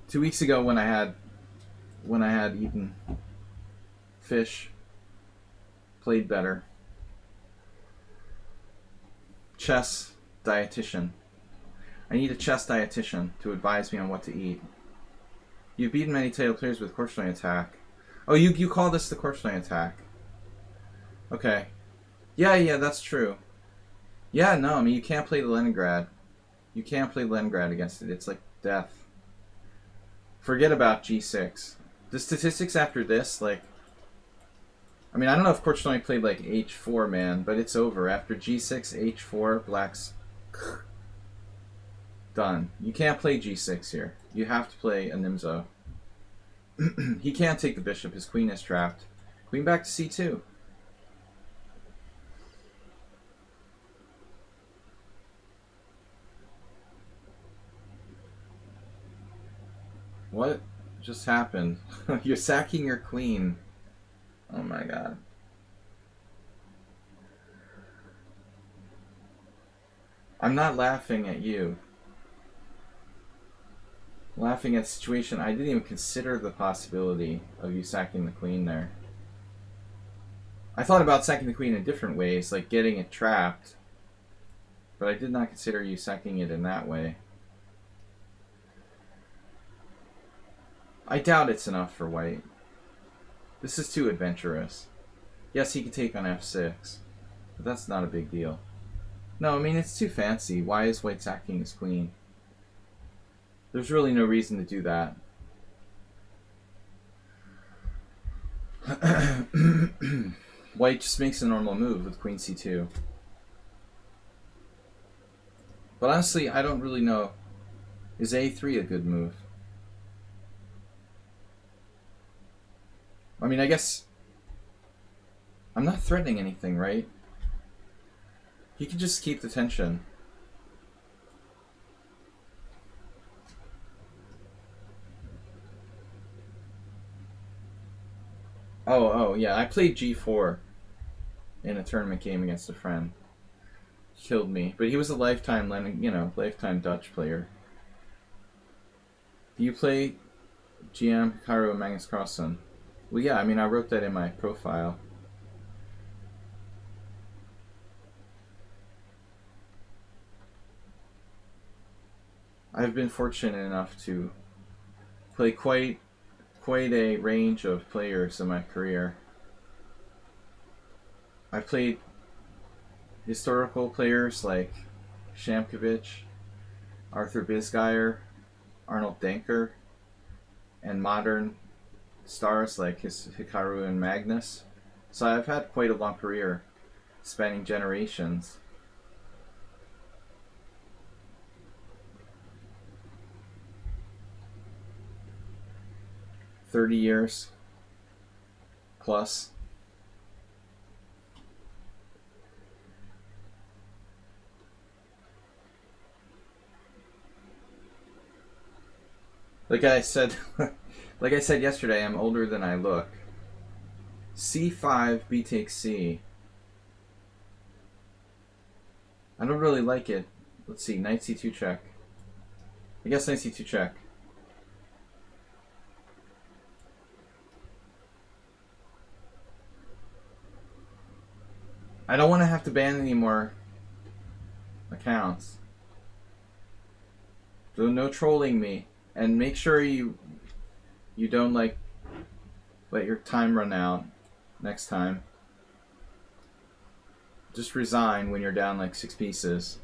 2 weeks ago when I had eaten fish, played better. Chess dietitian. I need a chess dietitian to advise me on what to eat. You've beaten many title players with Korchnoi attack. Oh, you call this the Korchnoi attack. Okay. Yeah, that's true. Yeah, no, I mean, you can't play the Leningrad. You can't play Leningrad against it. It's like death. Forget about g6. The statistics after this, like, I mean, I don't know if Korchnoi played like h4, man, but it's over. After g6, h4, black's done. You can't play g6 here. You have to play a Nimzo. He can't take the bishop. His queen is trapped. Queen back to c2. What just happened? You're sacking your queen. Oh my god. I'm not laughing at you. I'm laughing at the situation. I didn't even consider the possibility of you sacking the queen there. I thought about sacking the queen in different ways, like getting it trapped. But I did not consider you sacking it in that way. I doubt it's enough for white. This is too adventurous. Yes, he could take on f6, but that's not a big deal. No, I mean, it's too fancy. Why is white sacking his queen? There's really no reason to do that. White just makes a normal move with queen c2. But honestly, I don't really know. Is a3 a good move? I mean, I guess I'm not threatening anything, right? He can just keep the tension. Oh, yeah. I played g4 in a tournament game against a friend. He killed me, but he was a lifetime Dutch player. Do you play GM, Hikaru, and Magnus Carlsen? Well, yeah. I mean, I wrote that in my profile. I've been fortunate enough to play quite a range of players in my career. I've played historical players like Shamkovich, Arthur Bisgeier, Arnold Denker, and modern stars like Hikaru and Magnus. So I've had quite a long career, spanning generations. $30 years plus. Like I said, like I said yesterday, I'm older than I look. C5, B takes C. I don't really like it. Let's see, knight C2 check. I guess knight C2 check. I don't want to have to ban any more accounts. So no trolling me. And make sure you don't let your time run out next time. Just resign when you're down like 6 pieces.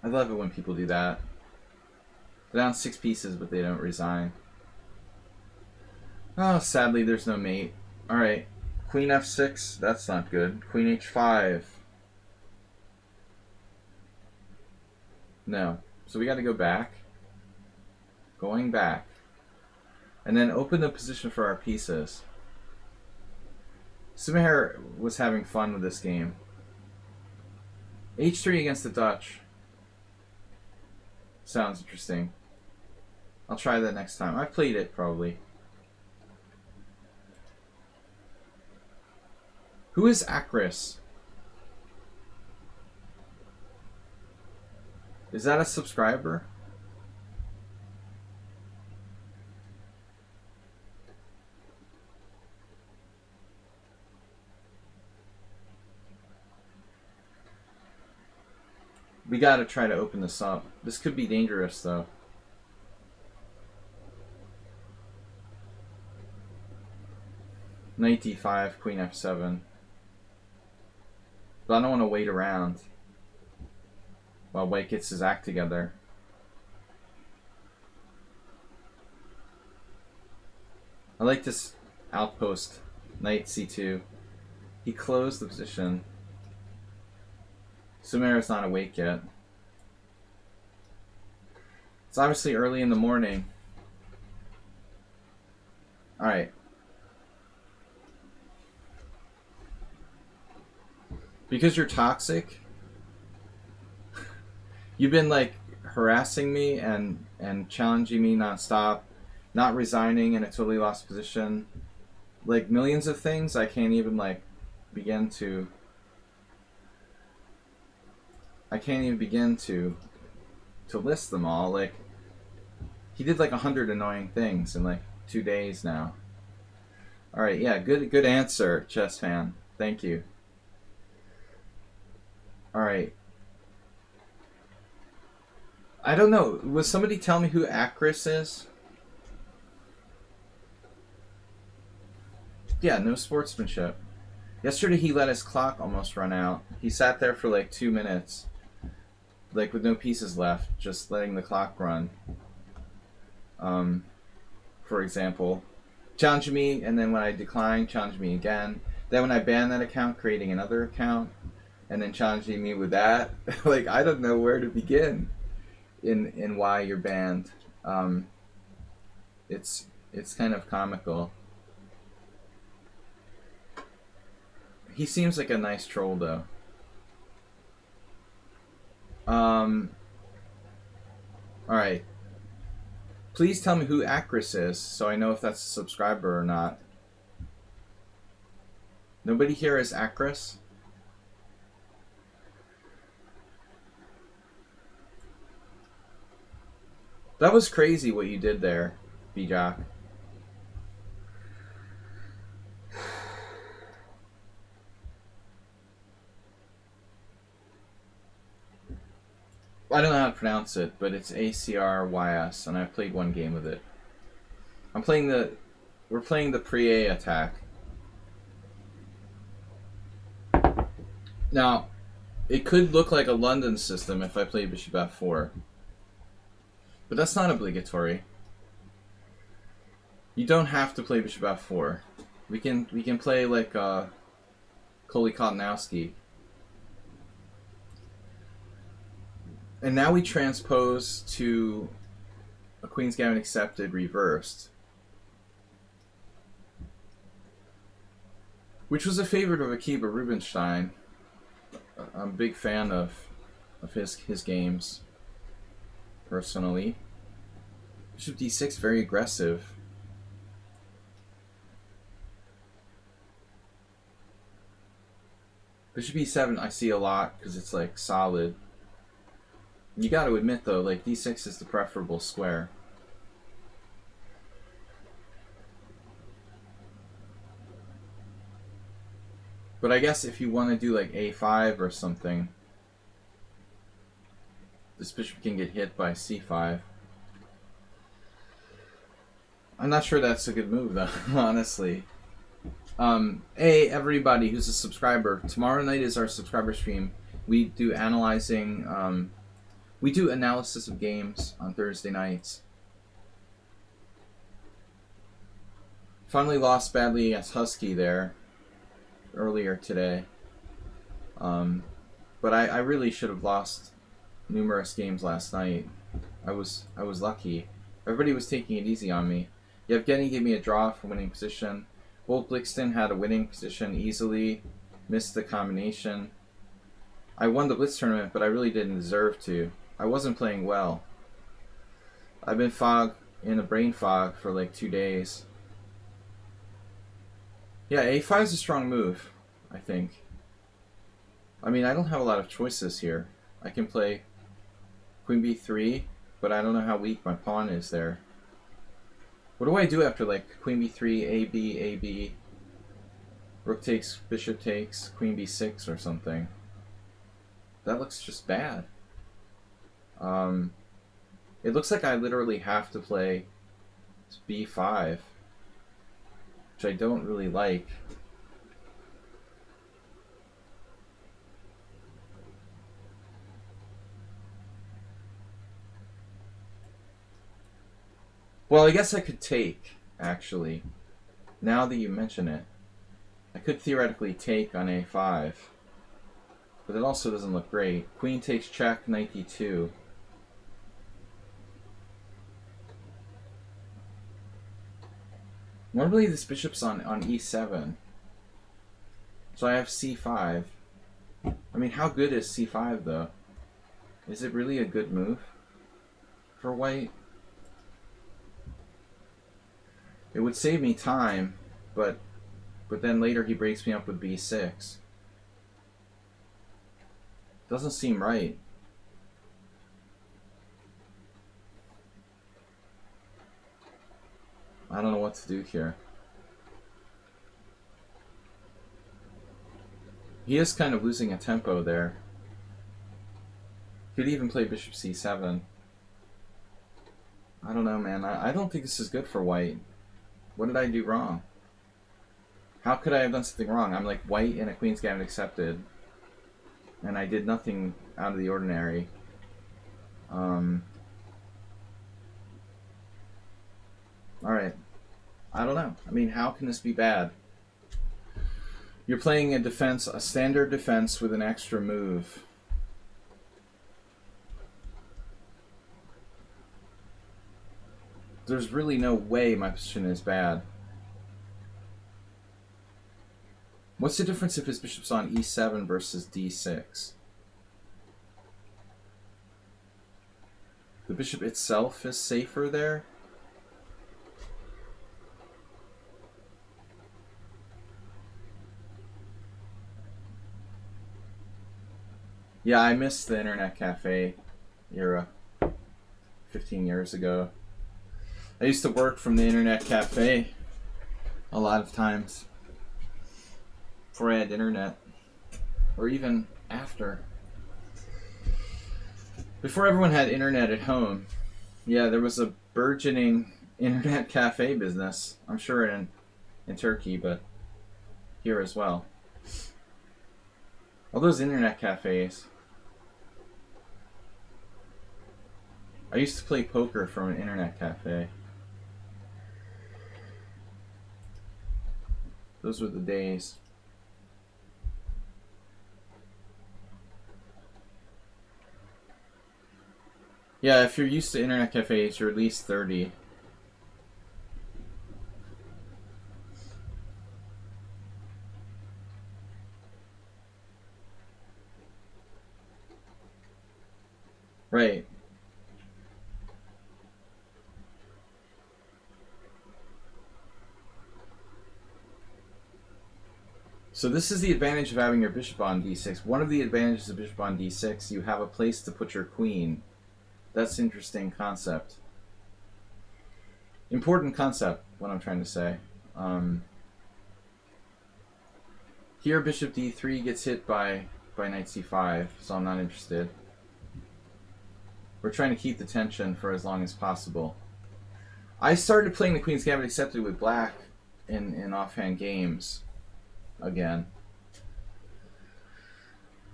I love it when people do that. They're down 6 pieces, but they don't resign. Oh, sadly, there's no mate. Alright. Queen f6, that's not good. Queen h5. No. So we got to go back. Going back. And then open the position for our pieces. Sumaher was having fun with this game. h3 against the Dutch. Sounds interesting. I'll try that next time. I've played it, probably. Who is Acris? Is that a subscriber? We gotta try to open this up. This could be dangerous, though. Knight d5, queen f7. But I don't want to wait around while white gets his act together. I like this outpost. Knight c2. He closed the position. Sumaira's not awake yet. It's obviously early in the morning. Alright. Because you're toxic. You've been like harassing me and challenging me nonstop, not resigning in a totally lost position, like millions of things I can't even like begin to. I can't even begin to list them all. Like he did like 100 annoying things in like 2 days now. All right, yeah, good answer, chess fan. Thank you. All right. I don't know. Was somebody tell me who Acris is? Yeah, no sportsmanship. Yesterday he let his clock almost run out. He sat there for like 2 minutes, like with no pieces left, just letting the clock run. For example, challenged me, and then when I declined, challenged me again. Then when I banned that account, creating another account, and then challenging me with that. Like I don't know where to begin in why you're banned. It's kind of comical. He seems like a nice troll though. Alright. Please tell me who Acris is so I know if that's a subscriber or not. Nobody here is Acris? That was crazy what you did there, B-Jock. I don't know how to pronounce it, but it's ACRYS, and I've played one game with it. We're playing the pre-A attack. Now, it could look like a London system if I play Bishop F4. But that's not obligatory. You don't have to play Bishop F4. We can play like Kolikotanowski. And now we transpose to a Queen's Gambit accepted reversed. Which was a favorite of Akiba Rubinstein. I'm a big fan of his games, personally. Bishop d6, very aggressive. Bishop e7 I see a lot because it's like solid. You got to admit though, like d6 is the preferable square. But I guess if you want to do like a5 or something, this bishop can get hit by c5. I'm not sure that's a good move though, honestly. Hey everybody who's a subscriber, tomorrow night is our subscriber stream. We do we do analysis of games on Thursday nights. Finally lost badly against Husky there earlier today. But I really should have lost numerous games last night. I was lucky. Everybody was taking it easy on me. Yevgeny gave me a draw for winning position. Bolt Blixton had a winning position easily. Missed the combination. I won the Blitz tournament, but I really didn't deserve to. I wasn't playing well. I've been in a brain fog for like 2 days. Yeah, a5 is a strong move, I think. I mean, I don't have a lot of choices here. I can play Queen b3, but I don't know how weak my pawn is there. What do I do after like Queen b3, ab, ab, Rook takes, Bishop takes, Queen b6 or something? That looks just bad. It looks like I literally have to play b5, which I don't really like. Well, I guess I could take, actually. Now that you mention it, I could theoretically take on a5, but it also doesn't look great. Queen takes check, knight d2. Normally this bishop's on e7, so I have c5. mean, how good is c5 though? Is it really a good move for white? It would save me time, but then later he breaks me up with b6. Doesn't seem right. I don't know what to do here. He is kind of losing a tempo there. Could even play bishop c7. I don't know, man. I don't think this is good for white. What did I do wrong? How could I have done something wrong? I'm like white in a Queen's Gambit accepted, and I did nothing out of the ordinary. Alright. I don't know. I mean, how can this be bad? You're playing a defense, a standard defense with an extra move. There's really no way my position is bad. What's the difference if his bishop's on e7 versus d6? The bishop itself is safer there? Yeah, I missed the internet cafe era 15 years ago. I used to work from the internet cafe a lot of times before I had internet, or even after. Before everyone had internet at home, yeah, there was a burgeoning internet cafe business. I'm sure in Turkey, but here as well. All those internet cafes. I used to play poker from an internet cafe. Those were the days. Yeah, if you're used to internet cafes, you're at least 30. Right. So this is the advantage of having your bishop on d6. One of the advantages of bishop on d6, you have a place to put your queen. That's an interesting concept. Important concept, what I'm trying to say. Here bishop d3 gets hit by knight c5, so I'm not interested. We're trying to keep the tension for as long as possible. I started playing the Queen's Gambit accepted with black in offhand games again.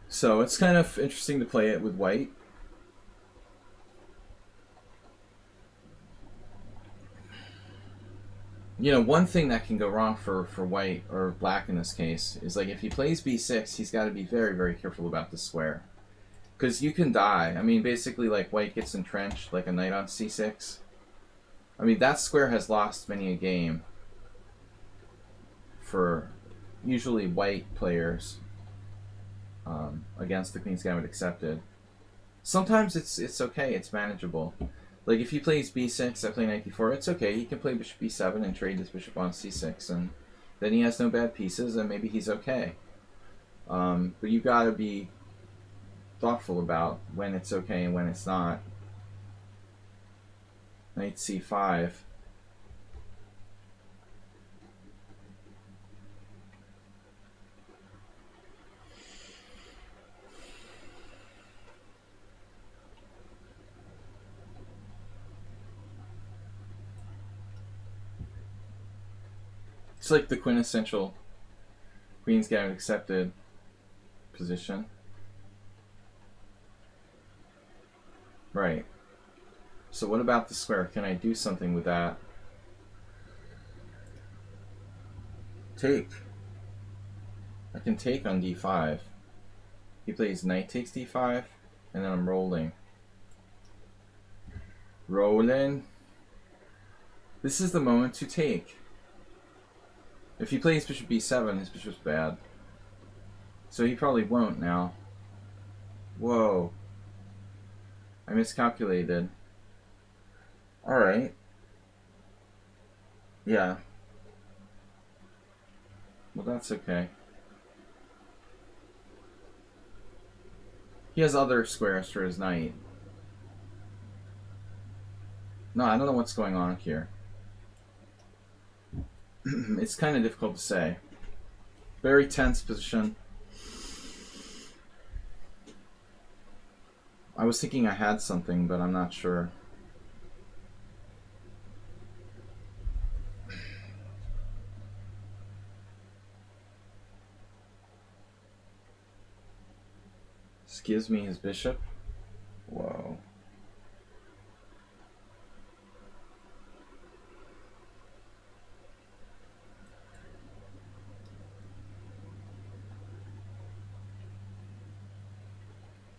So it's kind of interesting to play it with white. You know, one thing that can go wrong for white, or black in this case, is like if he plays b6, he's got to be very, very careful about the square. Because you can die. I mean, basically, like, white gets entrenched, like a knight on c6. I mean, that square has lost many a game for usually white players against the Queen's Gambit accepted. Sometimes it's okay, it's manageable. Like, if he plays b6, I play knight d4, it's okay. He can play bishop b7 and trade his bishop on c6, and then he has no bad pieces, and maybe he's okay. But you gotta be thoughtful about when it's okay and when it's not. Knight c5. It's like the quintessential Queen's Gambit accepted position. Right. So what about the square? Can I do something with that? Take. I can take on d5. He plays knight takes d5, and then I'm rolling. Rolling. This is the moment to take. If he plays bishop b7, his bishop's bad. So he probably won't now. Whoa. I miscalculated. Alright. Yeah. Well, that's okay. He has other squares for his knight. No, I don't know what's going on here. It's kind of difficult to say. Very tense position. I was thinking I had something, but I'm not sure. This gives me his bishop. Whoa.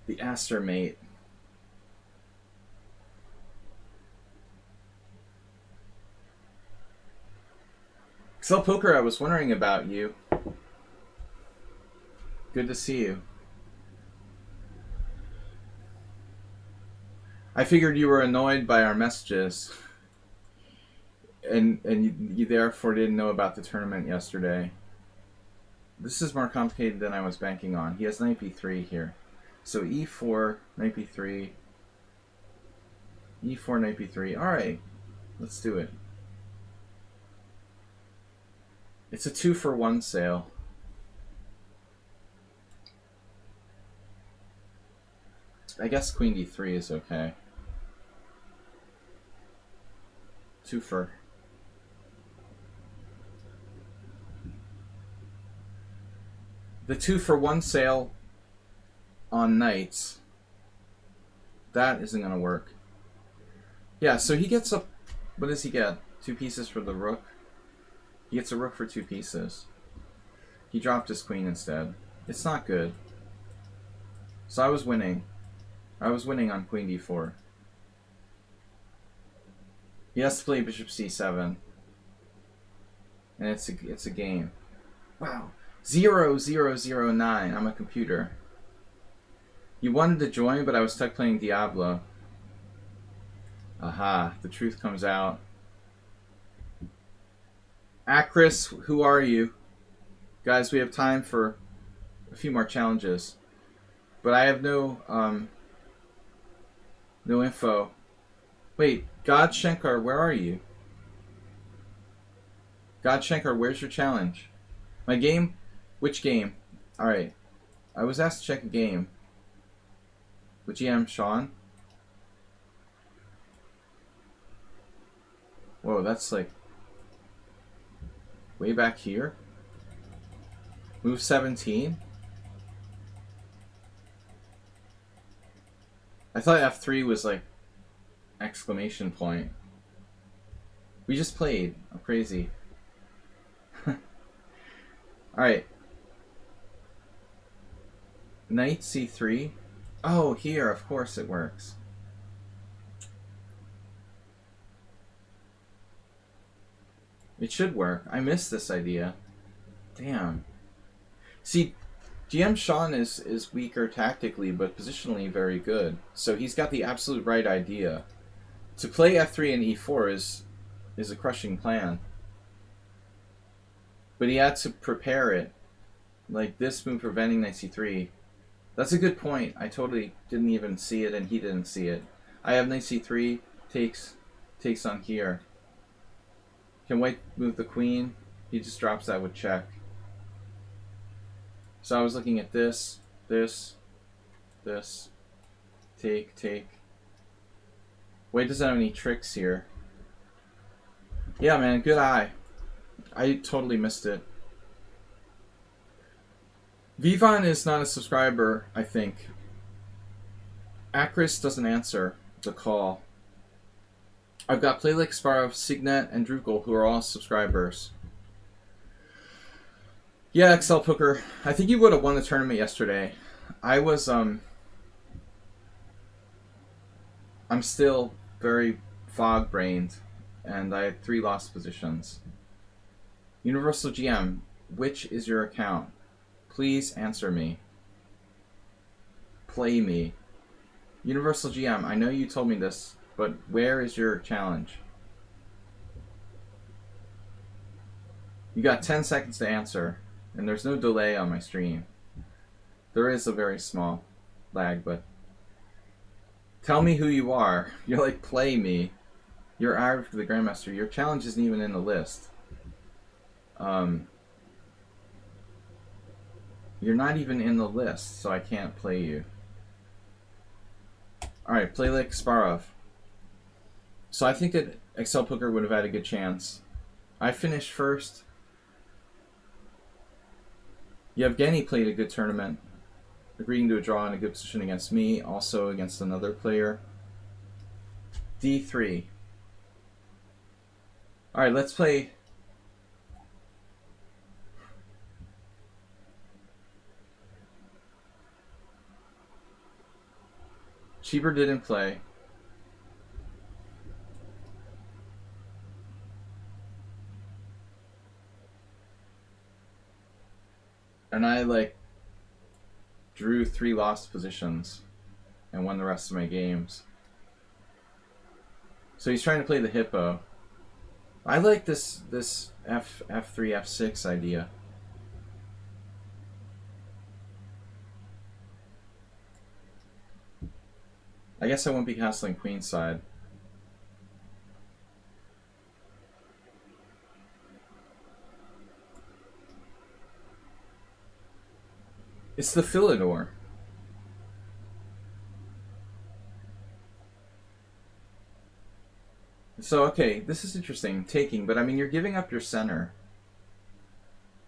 The Aster mate. Excel Poker, I was wondering about you. Good to see you. I figured you were annoyed by our messages. And you therefore didn't know about the tournament yesterday. This is more complicated than I was banking on. He has knight b3 here. So e4, knight b3. e4, knight b3. Alright, let's do it. It's a 2-for-1 sale. I guess queen d3 is okay. 2 for. The 2-for-1 sale on knights. That isn't going to work. Yeah, so he gets up. What does he get? 2 pieces for the rook. He gets a rook for 2 pieces. He dropped his queen instead. It's not good. So I was winning. I was winning on queen d4. He has to play bishop c7. And it's a game. Wow. 0009. I'm a computer. You wanted to join, but I was stuck playing Diablo. Aha. The truth comes out. Acris, who are you? Guys, we have time for a few more challenges. But I have no info. Wait, God Shankar, where are you? God Shankar, where's your challenge? My game? Which game? Alright. I was asked to check a game. With GM Sean. Whoa, that's like way back here. Move 17. I thought F3 was like exclamation point. We just played. I'm crazy. Alright. Knight C3. Oh, here, of course it works. It should work. I missed this idea. Damn. See, GM Sean is weaker tactically, but positionally very good. So he's got the absolute right idea. To play F3 and E4 is a crushing plan. But he had to prepare it. Like this move preventing knight C3. That's a good point. I totally didn't even see it and he didn't see it. I have knight C3, takes on here. Can white move the queen? He just drops that with check. So I was looking at this, take. White doesn't have any tricks here. Yeah, man, good eye. I totally missed it. Vivan is not a subscriber, I think. Acris doesn't answer the call. I've got Playlick, Sparrow, Signet, and Drupal, who are all subscribers. Yeah, Excel Poker. I think you would have won the tournament yesterday. I was, I'm still very fog-brained, and I had 3 lost positions. Universal GM, which is your account? Please answer me. play me. Universal GM, I know you told me this, but where is your challenge? You got 10 seconds to answer, and there's no delay on my stream. There is a very small lag, but tell me who you are. You're like, play me. You're Arv the Grandmaster. Your challenge isn't even in the list. You're not even in the list, so I can't play you. Alright, play like Kasparov. So I think that Excel Poker would have had a good chance. I finished first. Yevgeny played a good tournament, agreeing to a draw in a good position against me, also against another player. D3. Alright, let's play. Cheever didn't play. And I drew 3 lost positions and won the rest of my games. So he's trying to play the hippo. I like this F3, F6 idea. I guess I won't be castling queenside. It's the Philidor. So, okay, this is interesting. Taking, but I mean, you're giving up your center.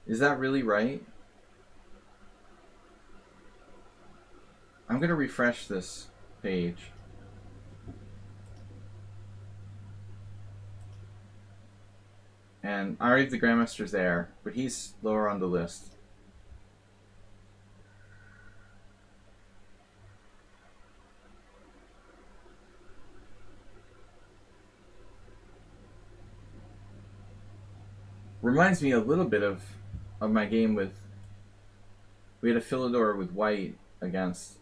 Is that really right? I'm going to refresh this page. And Ari the Grandmaster's there, but he's lower on the list. Reminds me a little bit of my game with... We had a Philidor with white against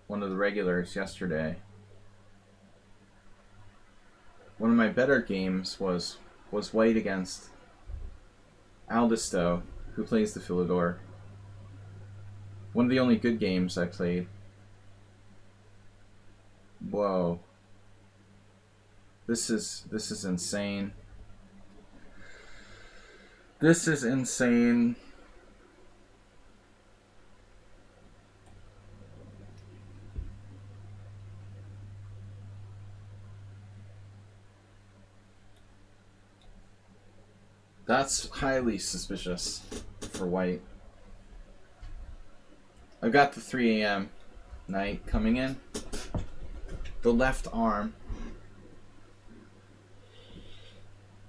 one of the regulars yesterday. One of my better games was white against Aldisto, who plays the Philidor. One of the only good games I played. Whoa. This is insane. This is insane. That's highly suspicious for white. I've got the 3 a.m. knight coming in. The left arm.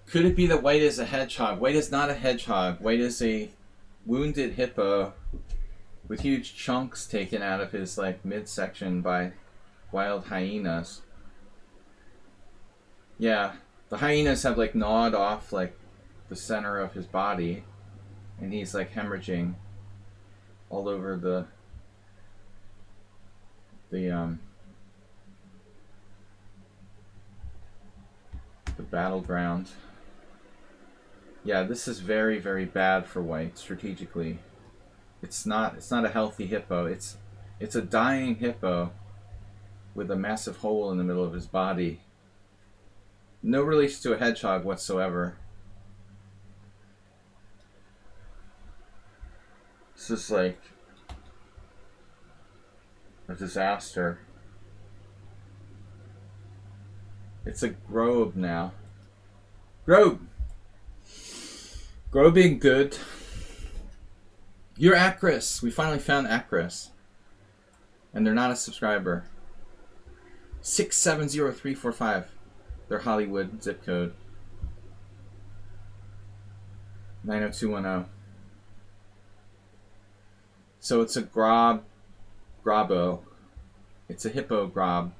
Could it be that white is a hedgehog? White is not a hedgehog. White is a wounded hippo with huge chunks taken out of his midsection by wild hyenas. Yeah, the hyenas have gnawed off the center of his body, and he's hemorrhaging all over the battleground. Yeah, this is very, very bad for white strategically. It's not a healthy hippo. It's a dying hippo with a massive hole in the middle of his body. No relation to a hedgehog whatsoever. This is a disaster. It's a Grobe now. Grobe! Grobe being good. You're Acris. We finally found Acris. And they're not a subscriber. 670345. Their Hollywood zip code. 90210. So it's a Grabo. It's a hippo Grob.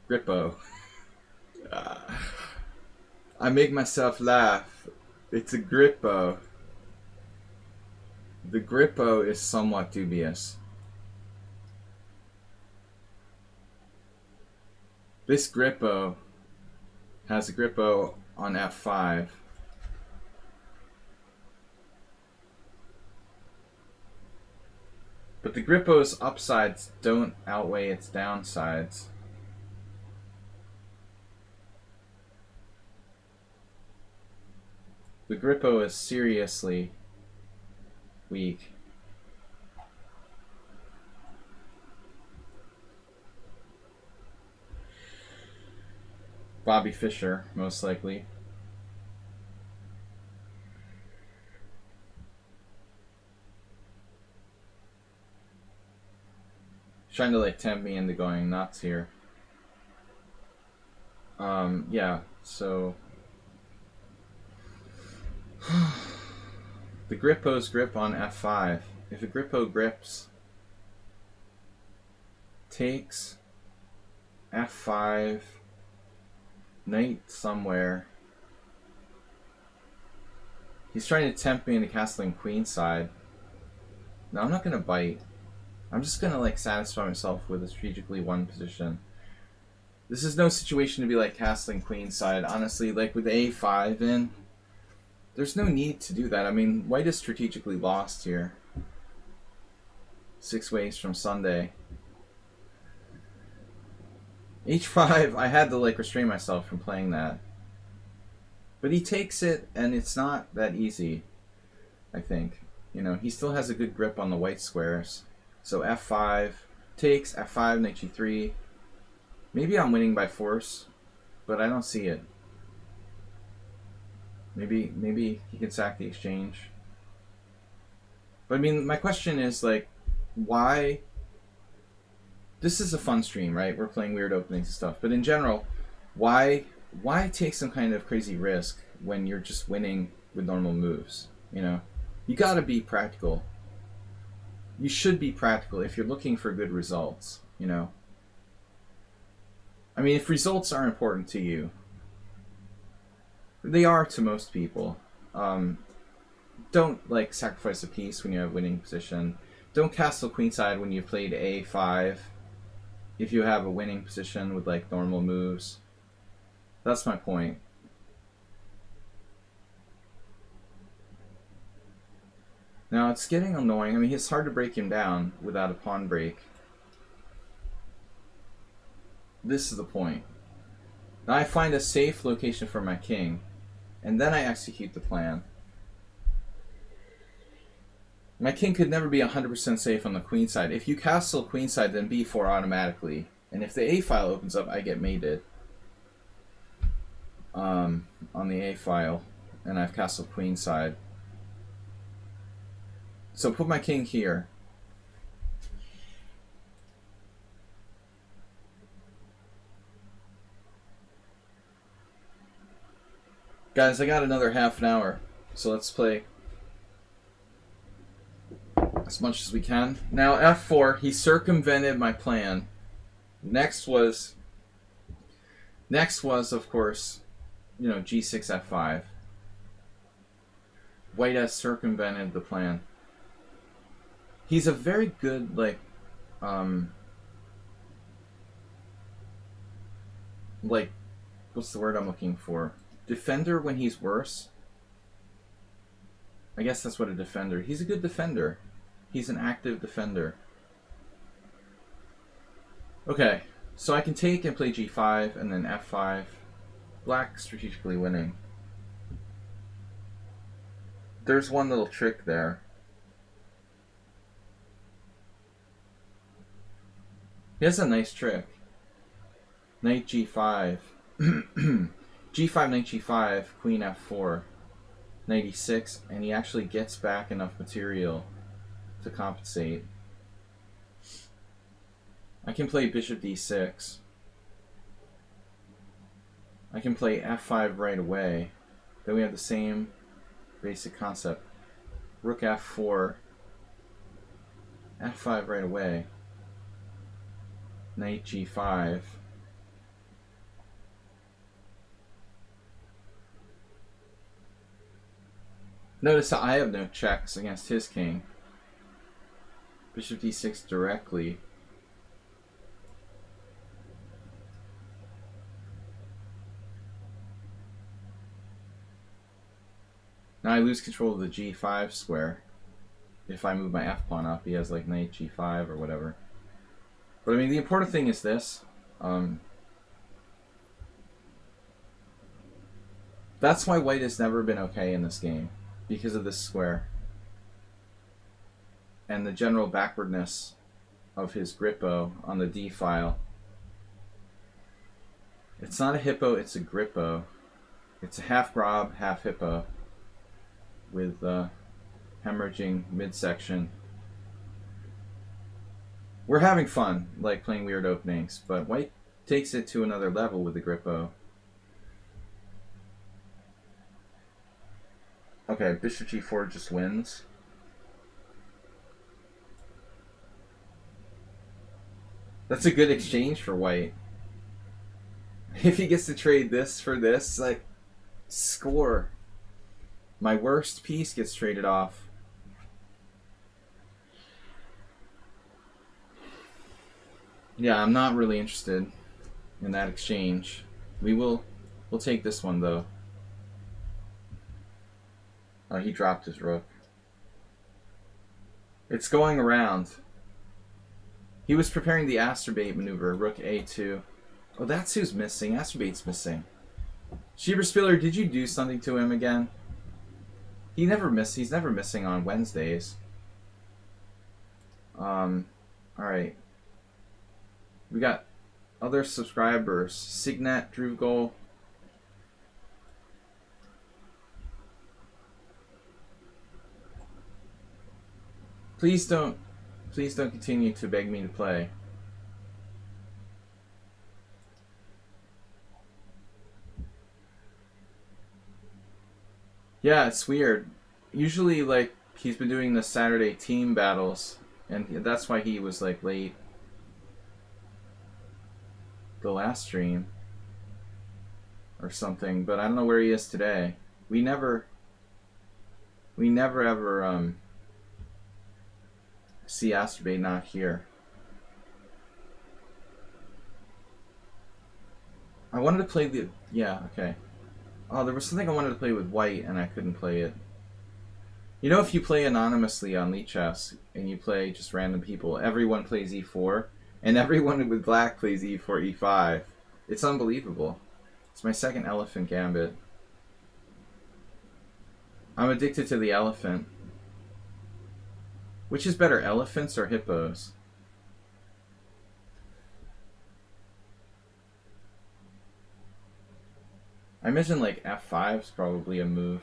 Grippo. I make myself laugh. It's a Grippo. The Grippo is somewhat dubious. This Grippo has a Grippo on f5. But the Grippo's upsides don't outweigh its downsides. The Grippo is seriously weak. Bobby Fischer, most likely. Trying to like tempt me into going nuts here. Yeah, so the Grippo's grip on f5. If a Grippo grips, takes f5, knight somewhere. He's trying to tempt me into castling queenside. No, I'm not gonna bite. I'm just gonna like satisfy myself with a strategically won position. This is no situation to be like castling queenside. Honestly, like with a5 in, there's no need to do that. I mean, white is strategically lost here. 6 ways from Sunday. h5, I had to like restrain myself from playing that. But he takes it, and it's not that easy, I think. You know, he still has a good grip on the white squares. So f5 takes, f5, knight g3. Maybe I'm winning by force, but I don't see it. Maybe he can sack the exchange. But I mean, my question is like, why? This is a fun stream, right? We're playing weird openings and stuff. But in general, why take some kind of crazy risk when you're just winning with normal moves? You know, you gotta be practical. You should be practical if you're looking for good results, you know. I mean, if results are important to you, they are to most people. Don't like sacrifice a piece when you have winning position. Don't castle queenside when you've played a5 if you have a winning position with like normal moves. That's my point. Now it's getting annoying. I mean, it's hard to break him down without a pawn break. This is the point. Now I find a safe location for my king, and then I execute the plan. My king could never be 100% safe on the queen side. If you castle queenside, then b4 automatically. And if the a file opens up, I get mated on the a file, and I've castled queenside. So put my king here. Guys, I got another half an hour, so let's play as much as we can. Now f4, he circumvented my plan. Next was of course, you know, g6 f5. White has circumvented the plan. He's a very good like what's the word I'm looking for? Defender when he's worse. I guess that's what a defender. He's a good defender. He's an active defender. Okay, so I can take and play g5 and then f5. Black strategically winning. There's one little trick there. He has a nice trick. Knight g5. g5, knight g5, queen f4, knight e6, and he actually gets back enough material to compensate. I can play bishop d6. I can play f5 right away. Then we have the same basic concept. Rook f4, f5 right away, knight g5. Notice that I have no checks against his king. Bishop d6 directly. Now I lose control of the g5 square. If I move my f-pawn up, he has like knight g5 or whatever. But I mean, the important thing is this. That's why white has never been okay in this game, because of this square. And the general backwardness of his grippo on the d file. It's not a hippo, it's a grippo. It's a half grob, half hippo with hemorrhaging midsection. We're having fun, like playing weird openings, but white takes it to another level with the grippo. Okay, bishop g4 just wins. That's a good exchange for white. If he gets to trade this for this, like, score. My worst piece gets traded off. Yeah, I'm not really interested in that exchange. We'll take this one though. Oh, he dropped his rook. It's going around. He was preparing the Asterbait maneuver, rook a2. Oh, that's who's missing. Asterbait's missing. Schieberspieler, did you do something to him again? He's never missing on Wednesdays. Alright. We got other subscribers. Signet, Druvgol. Please don't continue to beg me to play. Yeah, it's weird. Usually, like, he's been doing the Saturday team battles, and that's why he was, like, late the last stream or something, but I don't know where he is today. We never ever see Asterbait not here. I wanted to play the... Yeah, okay. Oh, there was something I wanted to play with white, and I couldn't play it. You know, if you play anonymously on lichess, and you play just random people, everyone plays e4, and everyone with black plays e4, e5. It's unbelievable. It's my second elephant gambit. I'm addicted to the elephant. Which is better, elephants or hippos? I imagine like f5 is probably a move.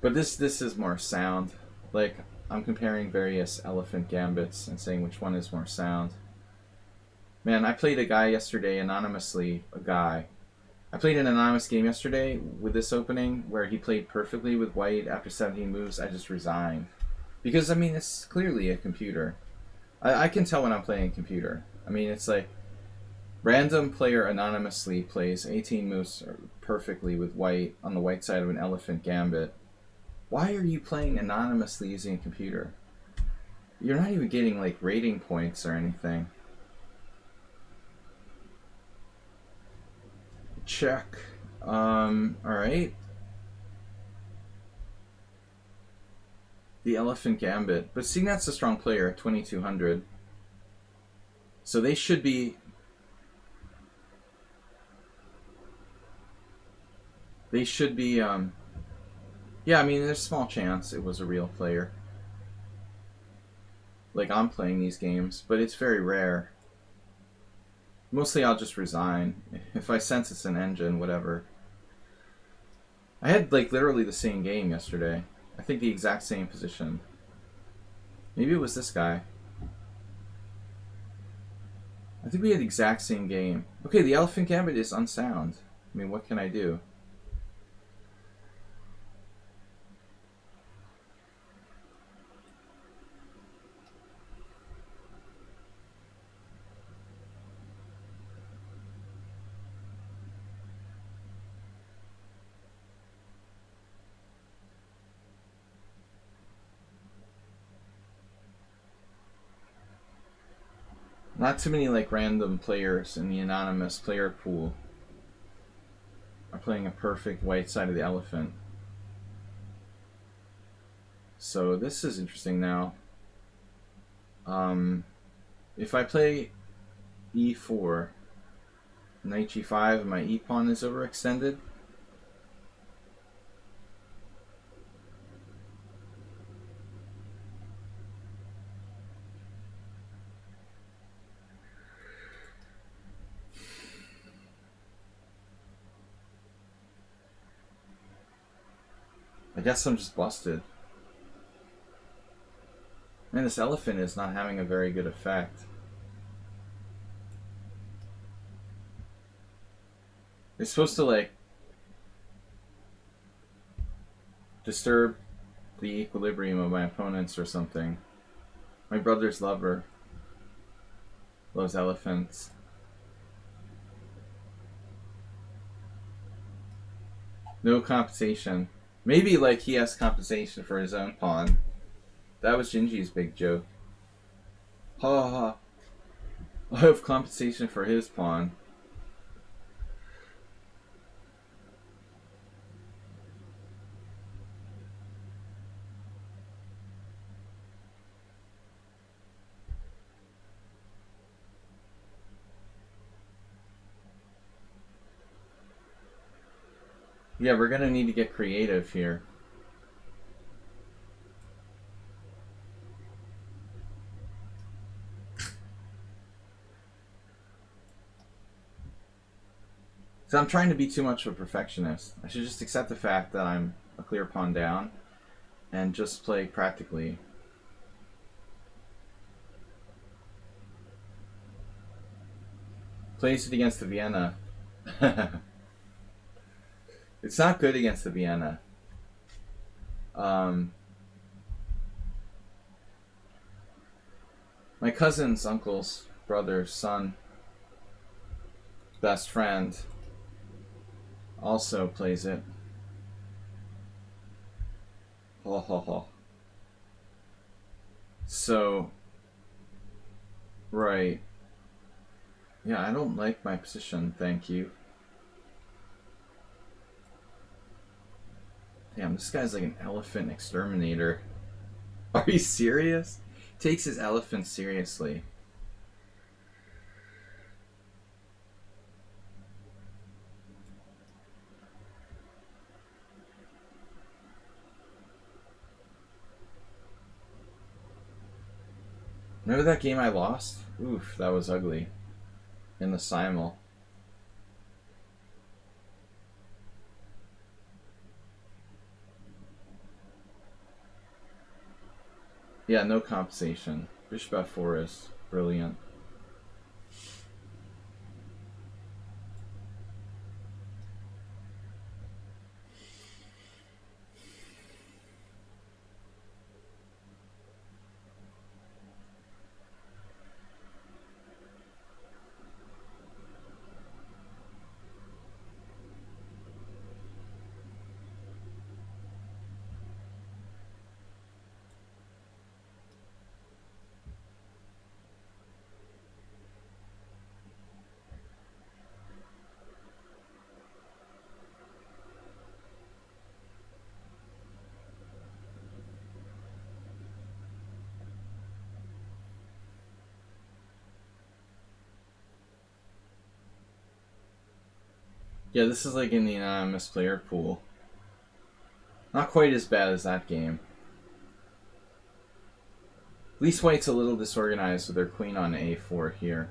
But this is more sound. Like, I'm comparing various elephant gambits and saying which one is more sound. Man, I played a guy yesterday anonymously, I played an anonymous game yesterday with this opening where he played perfectly with white after 17 moves. I just resigned. Because, I mean, it's clearly a computer. I can tell when I'm playing a computer. I mean, it's like, random player anonymously plays 18 moves perfectly with white on the white side of an elephant gambit. Why are you playing anonymously using a computer? You're not even getting, like, rating points or anything. Check. Alright. The Elephant Gambit. But Signet's a strong player, 2200. So they should be... yeah, I mean, there's a small chance it was a real player. Like, I'm playing these games, but it's very rare. Mostly I'll just resign. If I sense it's an engine, whatever. I had, like, literally the same game yesterday. I think the exact same position. Maybe it was this guy. I think we had the exact same game. Okay, the Elephant Gambit is unsound. I mean, what can I do? Not too many, like, random players in the anonymous player pool. are playing a perfect white side of the elephant. So this is interesting now. If I play e4, knight g5, and my e pawn is overextended. I guess I'm just busted. Man, this elephant is not having a very good effect. It's supposed to, like, disturb the equilibrium of my opponents or something. My brother's lover loves elephants. No compensation. Maybe, like, he has compensation for his own pawn. That was Jinji's big joke. Ha ha ha. I have compensation for his pawn. Yeah, we're gonna need to get creative here. So I'm trying to be too much of a perfectionist. I should just accept the fact that I'm a clear pawn down and just play practically. Place it against the Vienna. It's not good against the Vienna. My cousin's uncle's brother's son, best friend, also plays it. Ho ho ho. So, right. Yeah, I don't like my position, thank you. Damn, this guy's like an elephant exterminator. Are you serious? Takes his elephant seriously. Remember that game I lost? Oof, that was ugly. In the simul. Yeah, no compensation. Bishop f4 is brilliant. Yeah, this is like in the anonymous player pool. Not quite as bad as that game. At least White's a little disorganized with their queen on a4 here.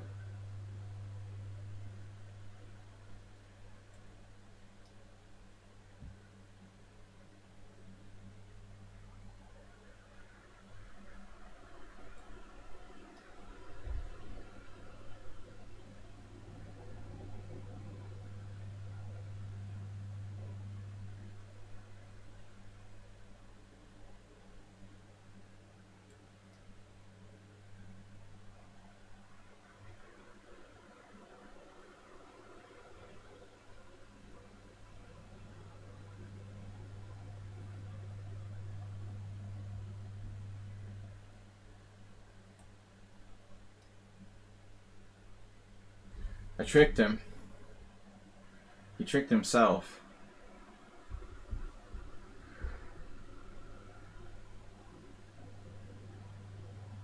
I tricked him. He tricked himself.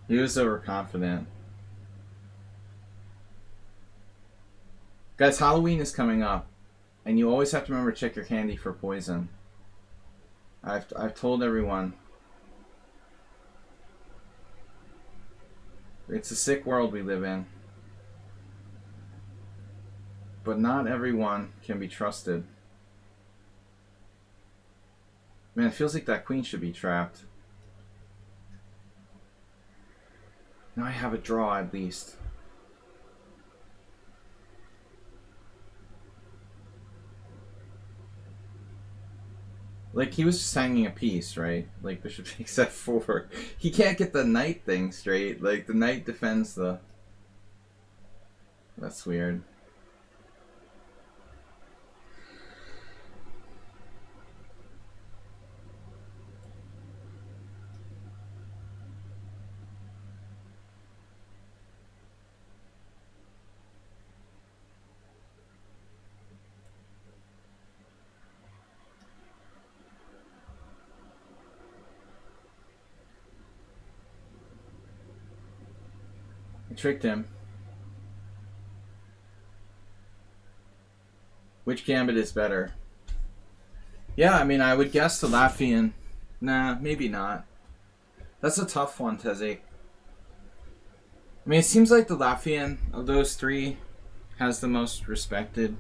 He was overconfident. Guys, Halloween is coming up, and you always have to remember to check your candy for poison. I've told everyone. It's a sick world we live in. But not everyone can be trusted. Man, it feels like that queen should be trapped. Now I have a draw at least. Like, he was just hanging a piece, right? Like, bishop takes f4. He can't get the knight thing straight. Like, the knight defends the... That's weird. I tricked him. Which gambit is better? Yeah, I mean, I would guess the Latvian. Nah, maybe not. That's a tough one, Tezzy. I mean, it seems like the Latvian of those three has the most respected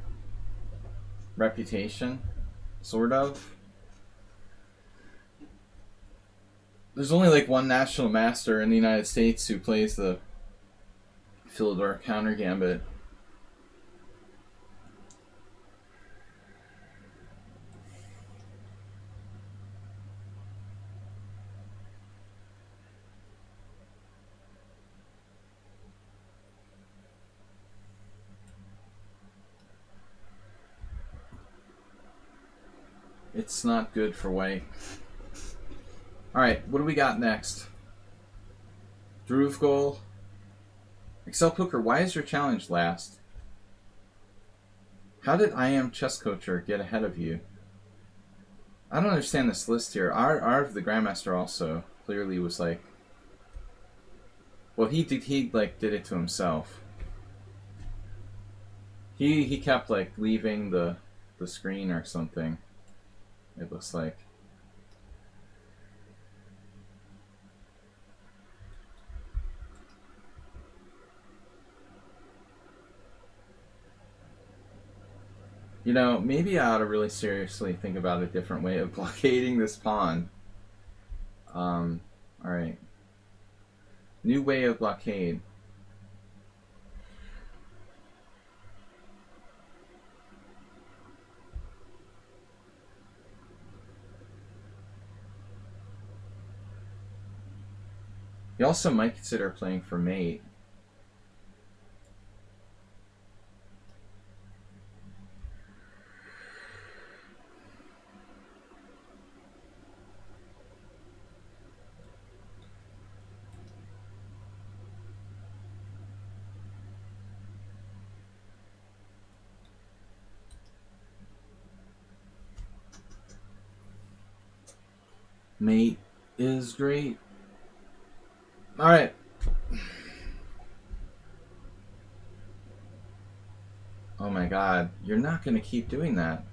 reputation, sort of. There's only like one national master in the United States who plays the Philidor counter gambit. It's not good for white. Alright, what do we got next? Dhruv goal. Excel Poker, why is your challenge last? How did I Am Chess Coacher get ahead of you? I don't understand this list here. The Grandmaster also clearly was like... Well, he did it to himself. He kept like leaving the screen or something. It looks like. You know, maybe I ought to really seriously think about a different way of blockading this pawn. Alright. New way of blockade. You also might consider playing for mate. Mate is great. Alright. Oh my god. You're not going to keep doing that.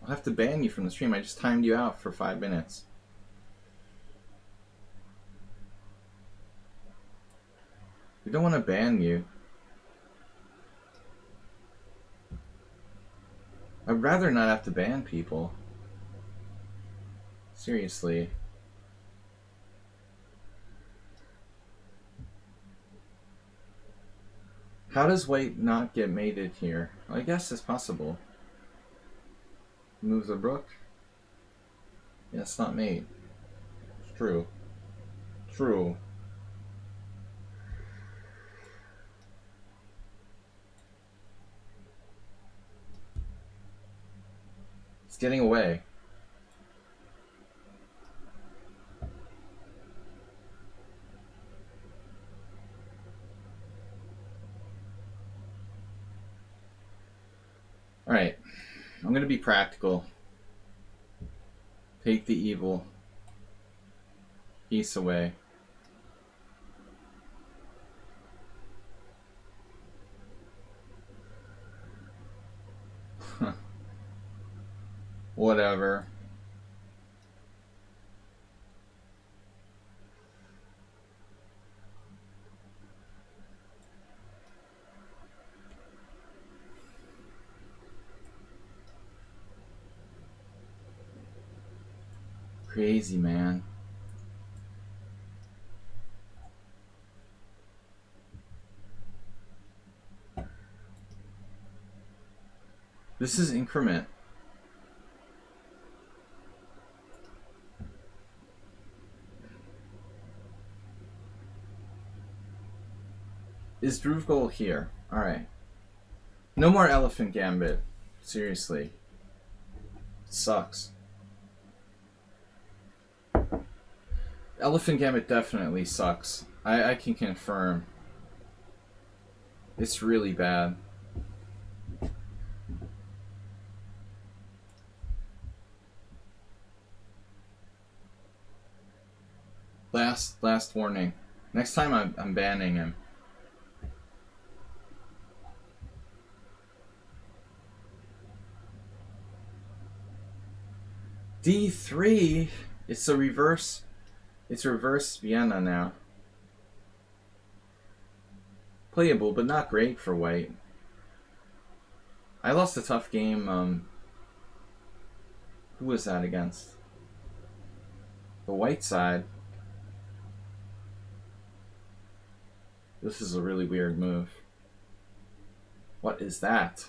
I'll have to ban you from the stream. I just timed you out for 5 minutes. We don't want to ban you. I'd rather not have to ban people. Seriously. How does white not get mated here? Well, I guess it's possible. Move the rook. Yeah, it's not mate. It's true. True. It's getting away. Alright. I'm going to be practical. Take the evil piece away. Whatever. Crazy, man. This is increment. Is Dhruv goal here? Alright. No more elephant gambit. Seriously. It sucks. Elephant gambit definitely sucks. I can confirm. It's really bad. Last warning. Next time I'm banning him. D3. It's a reverse. It's reverse Vienna now. Playable, but not great for white. I lost a tough game. Who was that against? The white side. This is a really weird move. What is that?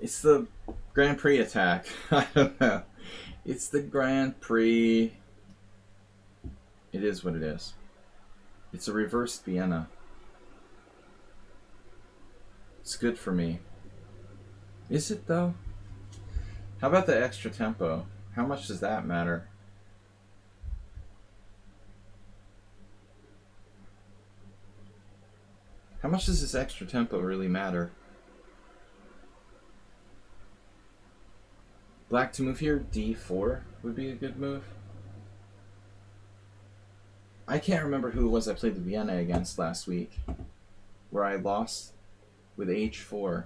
It's the Grand Prix attack. I don't know. It's the Grand Prix. It is what it is. It's a reversed Vienna. It's good for me. Is it though? How about the extra tempo? How much does that matter? How much does this extra tempo really matter? Black to move here, D4 would be a good move. I can't remember who it was I played the Vienna against last week, where I lost with H4.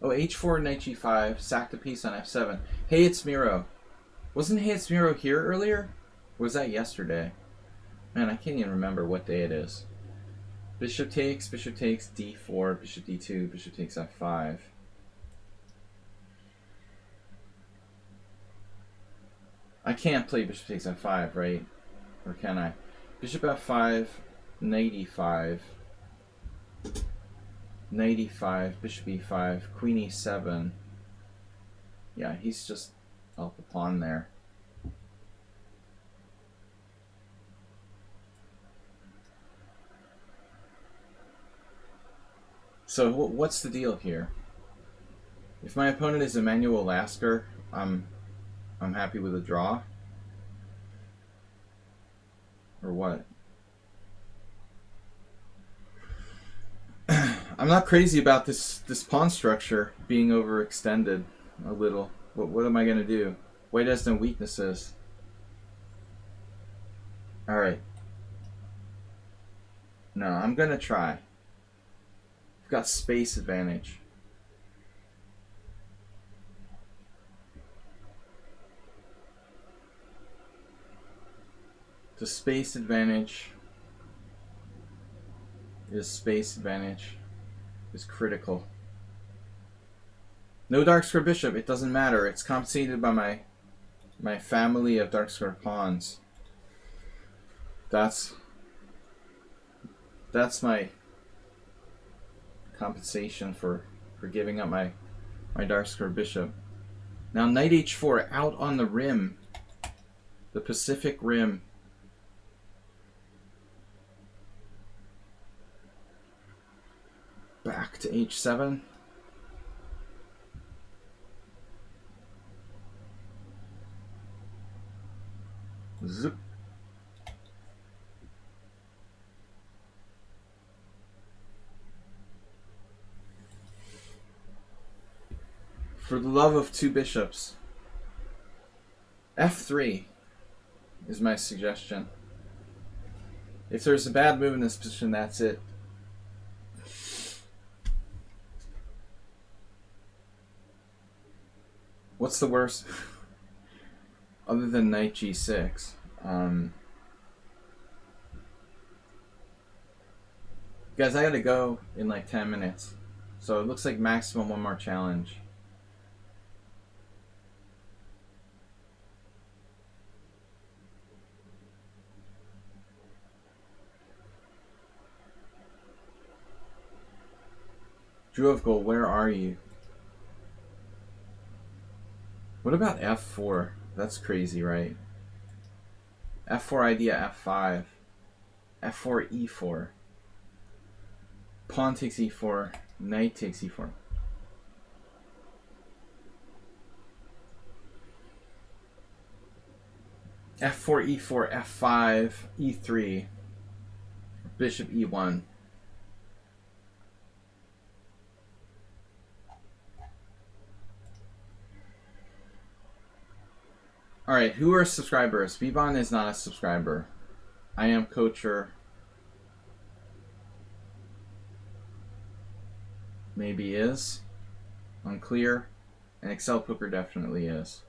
Oh, H4, Knight G5, sacked a piece on F7. Hey, it's Miro. Wasn't Hey, it's Miro here earlier? Or was that yesterday? Man, I can't even remember what day it is. Bishop takes D4, bishop D2, bishop takes F5. I can't play bishop takes F5, right? Or can I? Bishop F5, Knight E5, Knight E5, bishop E5, Queen E7. Yeah, he's just up a pawn there. So what's the deal here? If my opponent is Emmanuel Lasker, I'm happy with a draw. Or what? I'm not crazy about this pawn structure being overextended a little. What am I gonna do? White has no weaknesses. Alright. No, I'm gonna try. I've got space advantage. The space advantage is critical. No dark square bishop, it doesn't matter. It's compensated by my family of dark square pawns. That's my compensation for for giving up my dark square bishop. Now knight h4 out on the rim. The Pacific Rim. Back to h7. Zip. For the love of two bishops, f3 is my suggestion. If there's a bad move in this position, that's it. What's the worst? Other than knight g6. Guys, I gotta go in like 10 minutes. So it looks like maximum one more challenge. Drew of Gold, where are you? What about f4? That's crazy, right? f4 idea, f5. f4, e4. Pawn takes e4. Knight takes e4. f4, e4, f5, e3. Bishop e1. Alright, who are subscribers? Bebon is not a subscriber. I am Coacher. Maybe is. Unclear. And Excel Poker definitely is.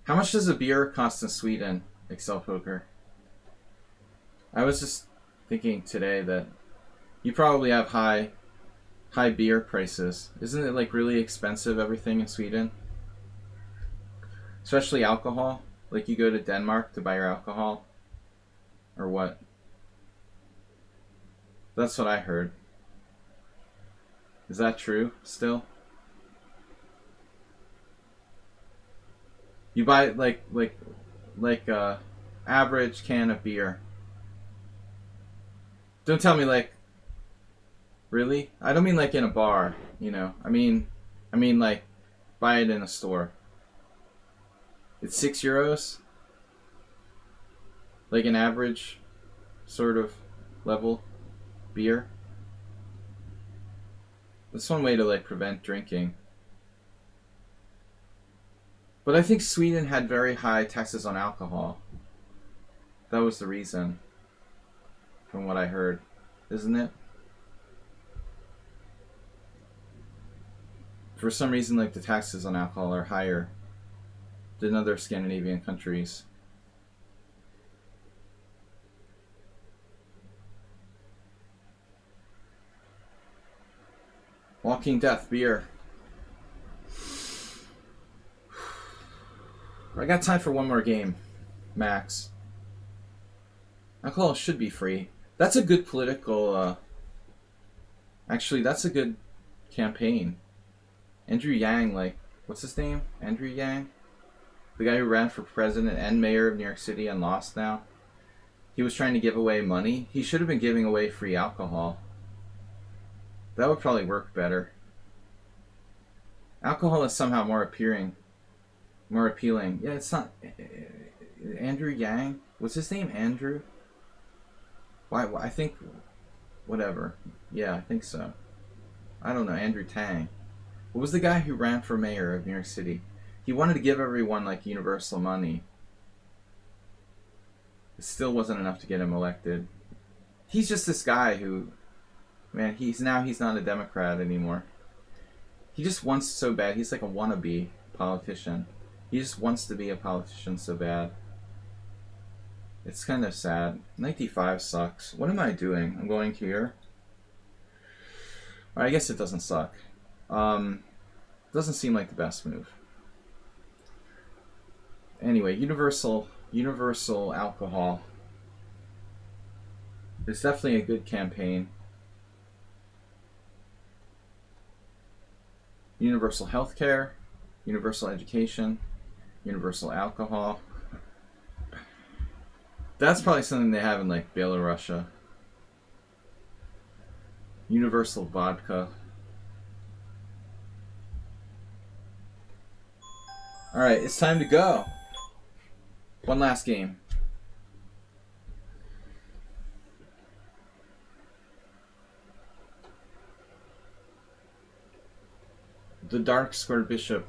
How much does a beer cost in Sweden, Excel Poker? I was just thinking today that you probably have high beer prices. Isn't it like really expensive, everything in Sweden? Especially alcohol. Like you go to Denmark to buy your alcohol. Or what? That's what I heard. Is that true still? You buy like a average can of beer. Don't tell me like, really? I don't mean like in a bar, you know. I mean like buy it in a store. It's €6? Like an average sort of level beer? That's one way to like prevent drinking. But I think Sweden had very high taxes on alcohol. That was the reason, from what I heard, isn't it? For some reason, like the taxes on alcohol are higher than other Scandinavian countries. Walking Death beer. I got time for one more game, max. Alcohol should be free. That's a good political, actually, that's a good campaign. Andrew Yang, like, what's his name? Andrew Yang? The guy who ran for president and mayor of New York City and lost now. He was trying to give away money. He should have been giving away free alcohol. That would probably work better. Alcohol is somehow more appealing. Yeah, it's not... Andrew Yang? Was his name Andrew? Why? I think... Whatever. Yeah, I think so. I don't know. Andrew Tang. What was the guy who ran for mayor of New York City? He wanted to give everyone, like, universal money. It still wasn't enough to get him elected. He's just this guy who... Man, he's not a Democrat anymore. He just wants so bad. He's like a wannabe politician. He just wants to be a politician so bad. It's kind of sad. Knight d5 sucks. What am I doing? I'm going here. I guess it doesn't suck. Doesn't seem like the best move. Anyway, universal alcohol. It's definitely a good campaign. Universal healthcare, universal education, universal alcohol. That's probably something they have in like Belarus. Universal vodka. Alright, it's time to go. One last game. The dark squared bishop.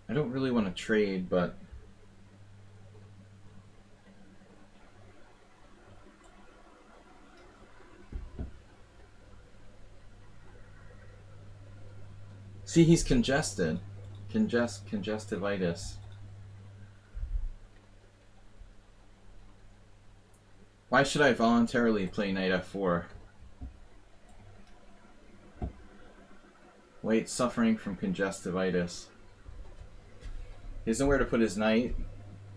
I don't really want to trade, but see, he's congested. Conjunctivitis. Why should I voluntarily play knight f4? Wait, suffering from conjunctivitis. He has nowhere to put his knight,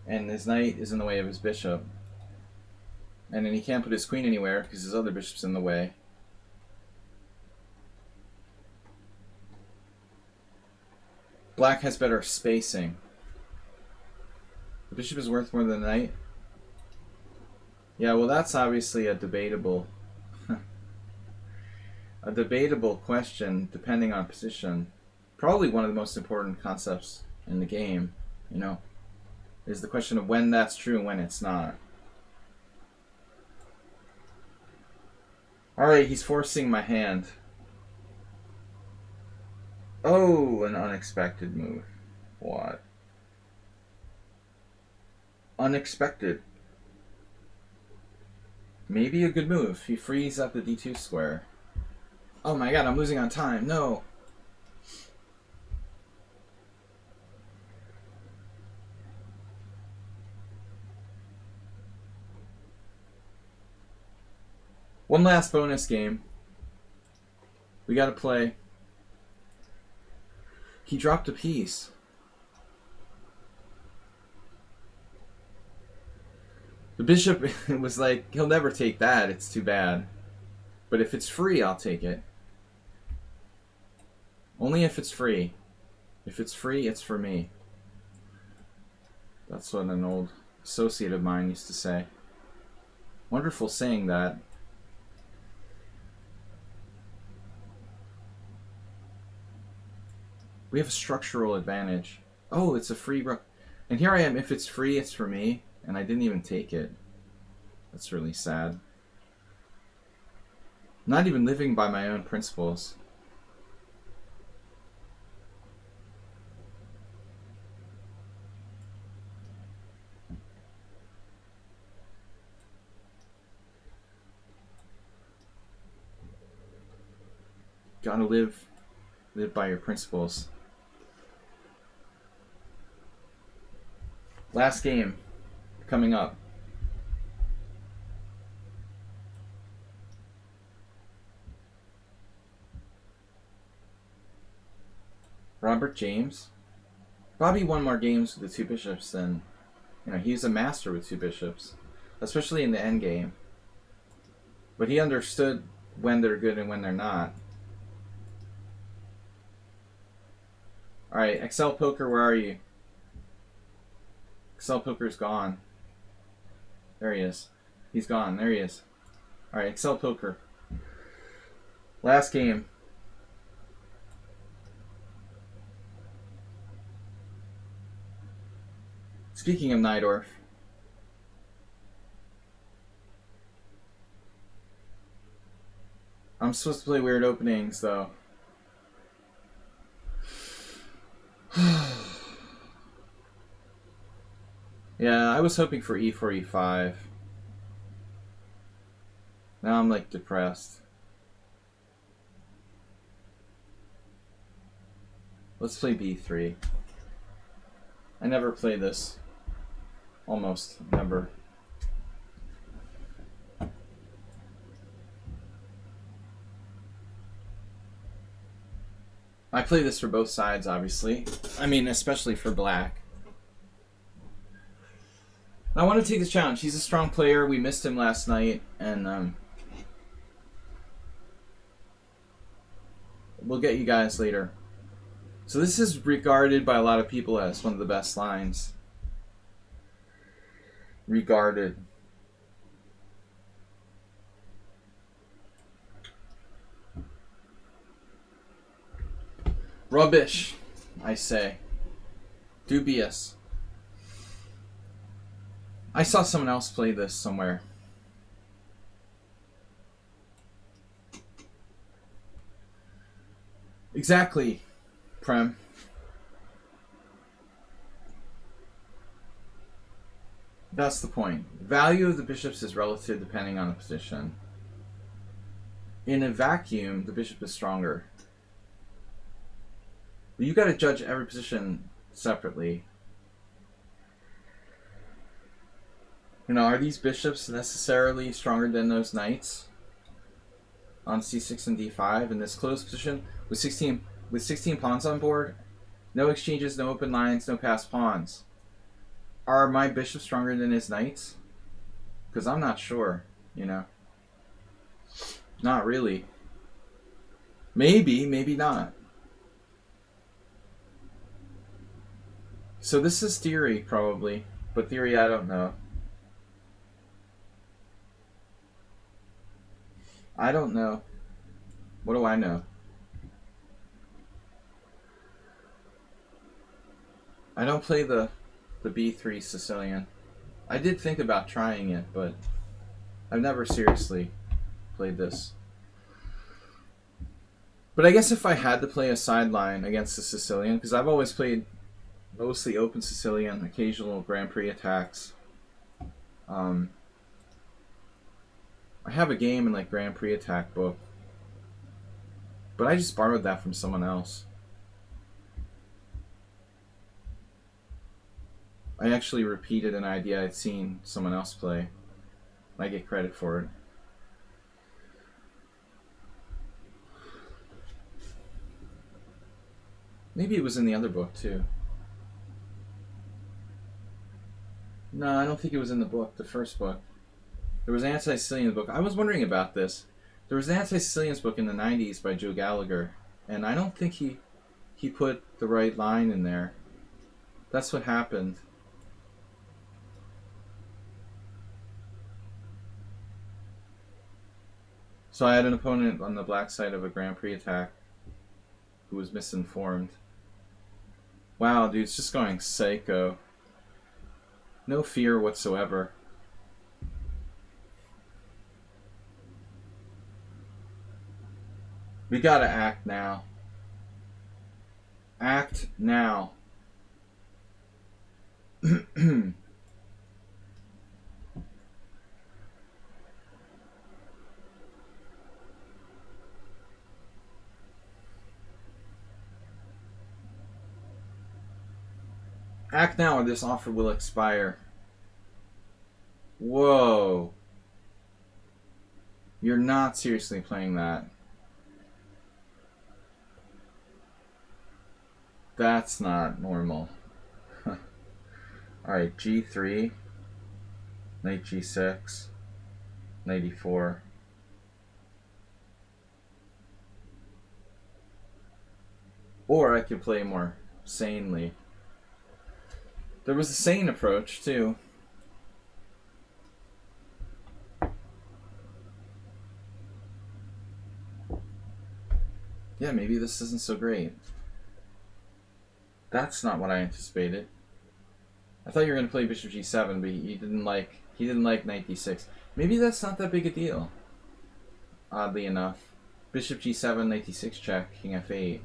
and his knight is in the way of his bishop. And then he can't put his queen anywhere because his other bishop's in the way. Black has better spacing. The bishop is worth more than the knight? Yeah, well that's obviously a debatable question depending on position. Probably one of the most important concepts in the game, you know, is the question of when that's true and when it's not. Alright, he's forcing my hand. Oh, an unexpected move. What? Unexpected. Maybe a good move. He frees up the d2 square. Oh my god, I'm losing on time. No. One last bonus game. We gotta play. He dropped a piece. The bishop was like, he'll never take that, it's too bad. But if it's free, I'll take it. Only if it's free. If it's free, it's for me. That's what an old associate of mine used to say. Wonderful saying that. We have a structural advantage. Oh, it's a free rook. And here I am, if it's free, it's for me. And I didn't even take it. That's really sad. Not even living by my own principles. Gotta live by your principles. Last game coming up. Robert James. Bobby won more games with the two bishops than, you know, he's a master with two bishops, especially in the end game. But he understood when they're good and when they're not. Alright, Excel Poker, where are you? Excel Poker's gone. There he is. He's gone. There he is. Alright, Excel Poker. Last game. Speaking of Nydorf. I'm supposed to play weird openings, though. Yeah, I was hoping for e4, e5. Now I'm like depressed. Let's play b3. I never play this. Almost never. I play this for both sides, obviously. I mean, especially for black. I want to take this challenge. He's a strong player. We missed him last night, and we'll get you guys later. So this is regarded by a lot of people as one of the best lines. Regarded. Rubbish, I say. Dubious. I saw someone else play this somewhere. Exactly, Prem. That's the point. Value of the bishops is relative depending on the position. In a vacuum, the bishop is stronger. But you got to judge every position separately. You know, are these bishops necessarily stronger than those knights on c6 and d5 in this closed position with 16 pawns on board? No exchanges, no open lines, no passed pawns. Are my bishops stronger than his knights? Because I'm not sure, you know. Not really. Maybe, maybe not. So this is theory, probably. But theory, I don't know. I don't know. What do I know? I don't play the B3 Sicilian. I did think about trying it, but I've never seriously played this. But I guess if I had to play a sideline against the Sicilian, because I've always played mostly open Sicilian, occasional Grand Prix attacks. I have a game in like Grand Prix attack book, but I just borrowed that from someone else. I actually repeated an idea I'd seen someone else play. I get credit for it. Maybe it was in the other book too. No, I don't think it was in the book, the first book. There was an anti-Sicilian book. I was wondering about this. There was an anti-Sicilians book in the 90s by Joe Gallagher, and I don't think he put the right line in there. That's what happened. So I had an opponent on the black side of a Grand Prix attack who was misinformed. Wow, dude, it's just going psycho. No fear whatsoever. We gotta act now. Act now. Act now or this offer will expire. Whoa. You're not seriously playing that. That's not normal. Alright, g3, knight g6, knight e4. Or I could play more sanely. There was a sane approach, too. Yeah, maybe this isn't so great. That's not what I anticipated. I thought you were going to play bishop g7, but he didn't like knight d6. Maybe that's not that big a deal. Oddly enough. Bishop g7, knight d6 check, king f8.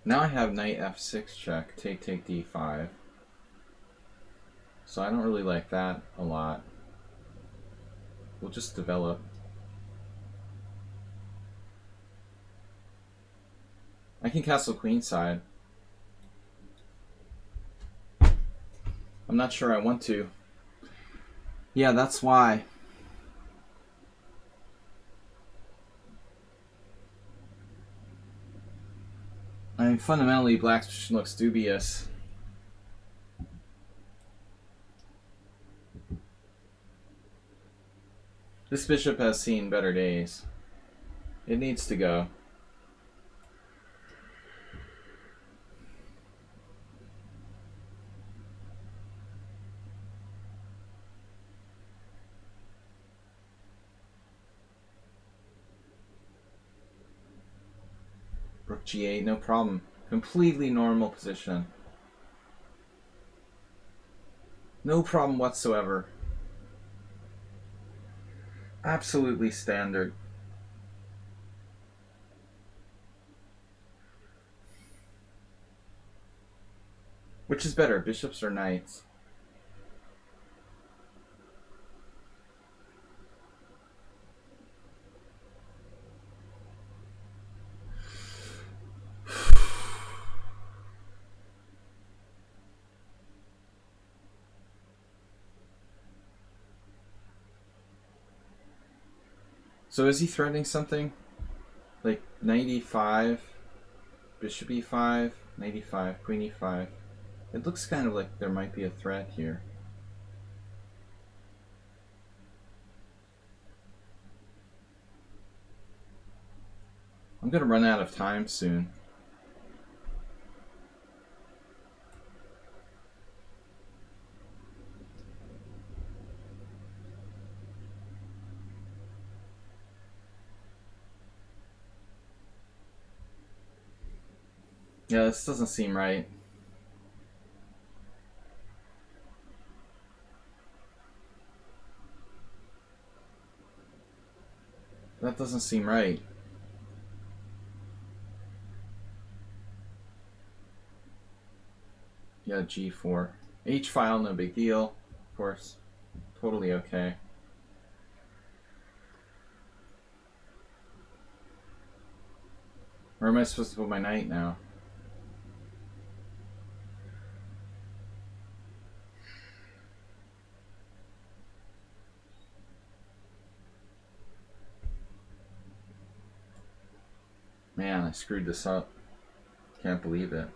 Now I have knight f6 check, take d5. So I don't really like that a lot. We'll just develop. I can castle queenside. I'm not sure I want to. Yeah, that's why. I mean, fundamentally, black's position looks dubious. This bishop has seen better days. It needs to go. Rook g8, no problem. Completely normal position. No problem whatsoever. Absolutely standard. Which is better, bishops or knights? So is he threatening something? Like knight e5, bishop e5, knight e5, queen e5. It looks kind of like there might be a threat here. I'm going to run out of time soon. Yeah, this doesn't seem right. That doesn't seem right. Yeah, g4. H-file, no big deal. Of course. Totally okay. Where am I supposed to put my knight now? Man, I screwed this up. Can't believe it.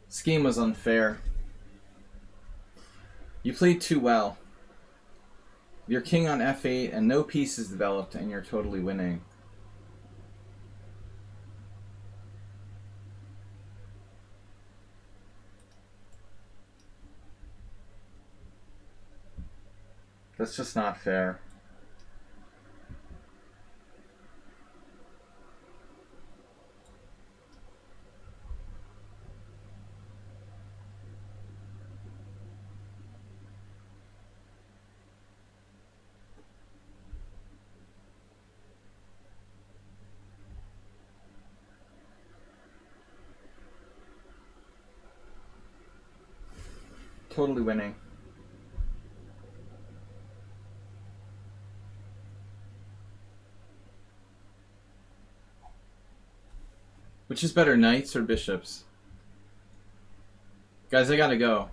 This game was unfair. You played too well. Your king on f8 and no piece is developed and you're totally winning. That's just not fair. Totally winning. Which is better, knights or bishops? Guys, I gotta go.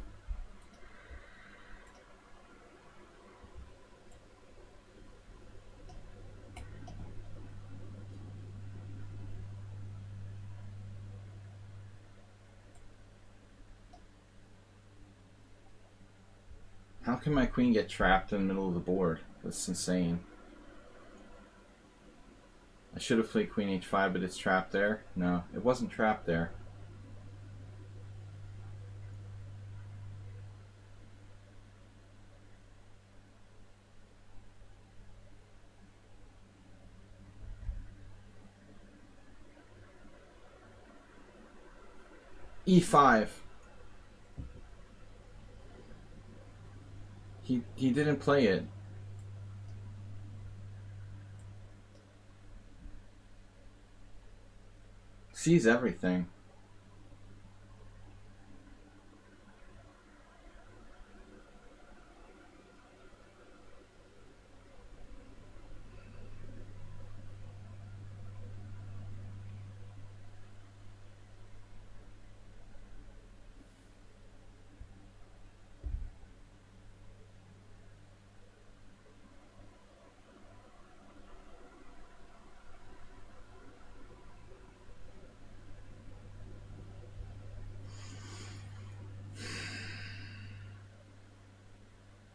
How can my queen get trapped in the middle of the board? That's insane. I should have played queen h5, but it's trapped there. No, it wasn't trapped there. e5. He didn't play it. sees everything.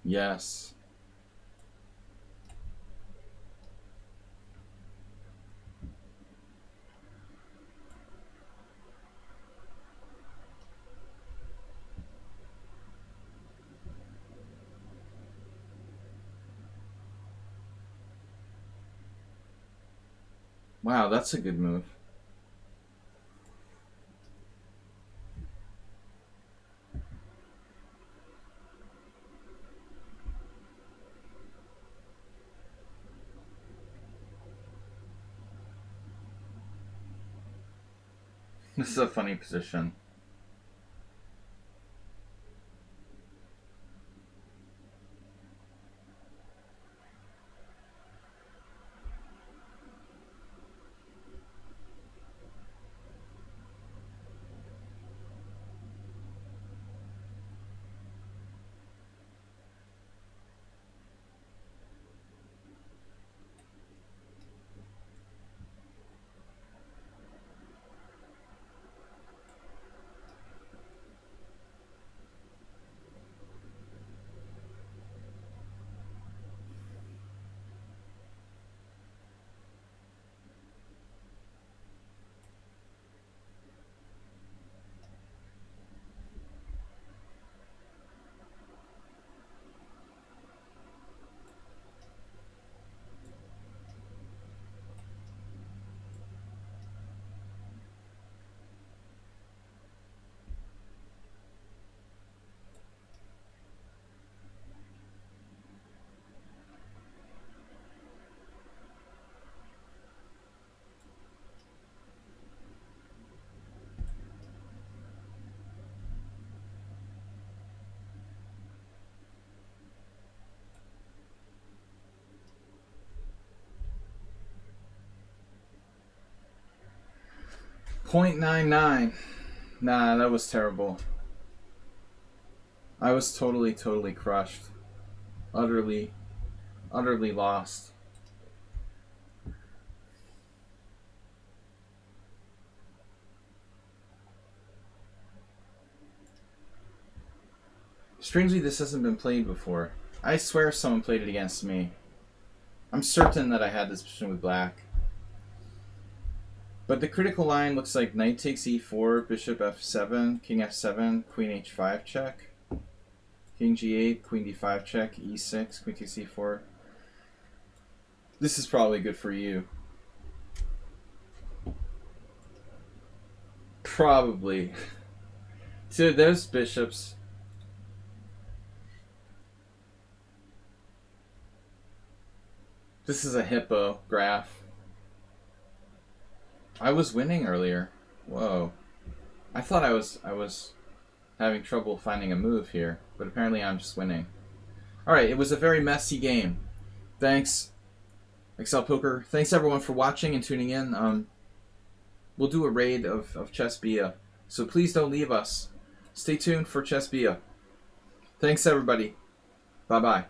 Yes. Wow, that's a good move. This is a funny position. .99. Nah, that was terrible. I was totally crushed. Utterly lost. Strangely, this hasn't been played before. I swear someone played it against me. I'm certain that I had this position with black. But the critical line looks like knight takes e4, bishop f7, king f7, queen h5 check, king g8, queen d5 check, e6, queen takes e4. This is probably good for you. Probably. So there's bishops. This is a hippo graph. I was winning earlier. Whoa. I thought I was having trouble finding a move here, but apparently I'm just winning. Alright, it was a very messy game. Thanks, Excel Poker. Thanks everyone for watching and tuning in. We'll do a raid of Chess Bia, so please don't leave us. Stay tuned for Chess Bia. Thanks everybody. Bye-bye.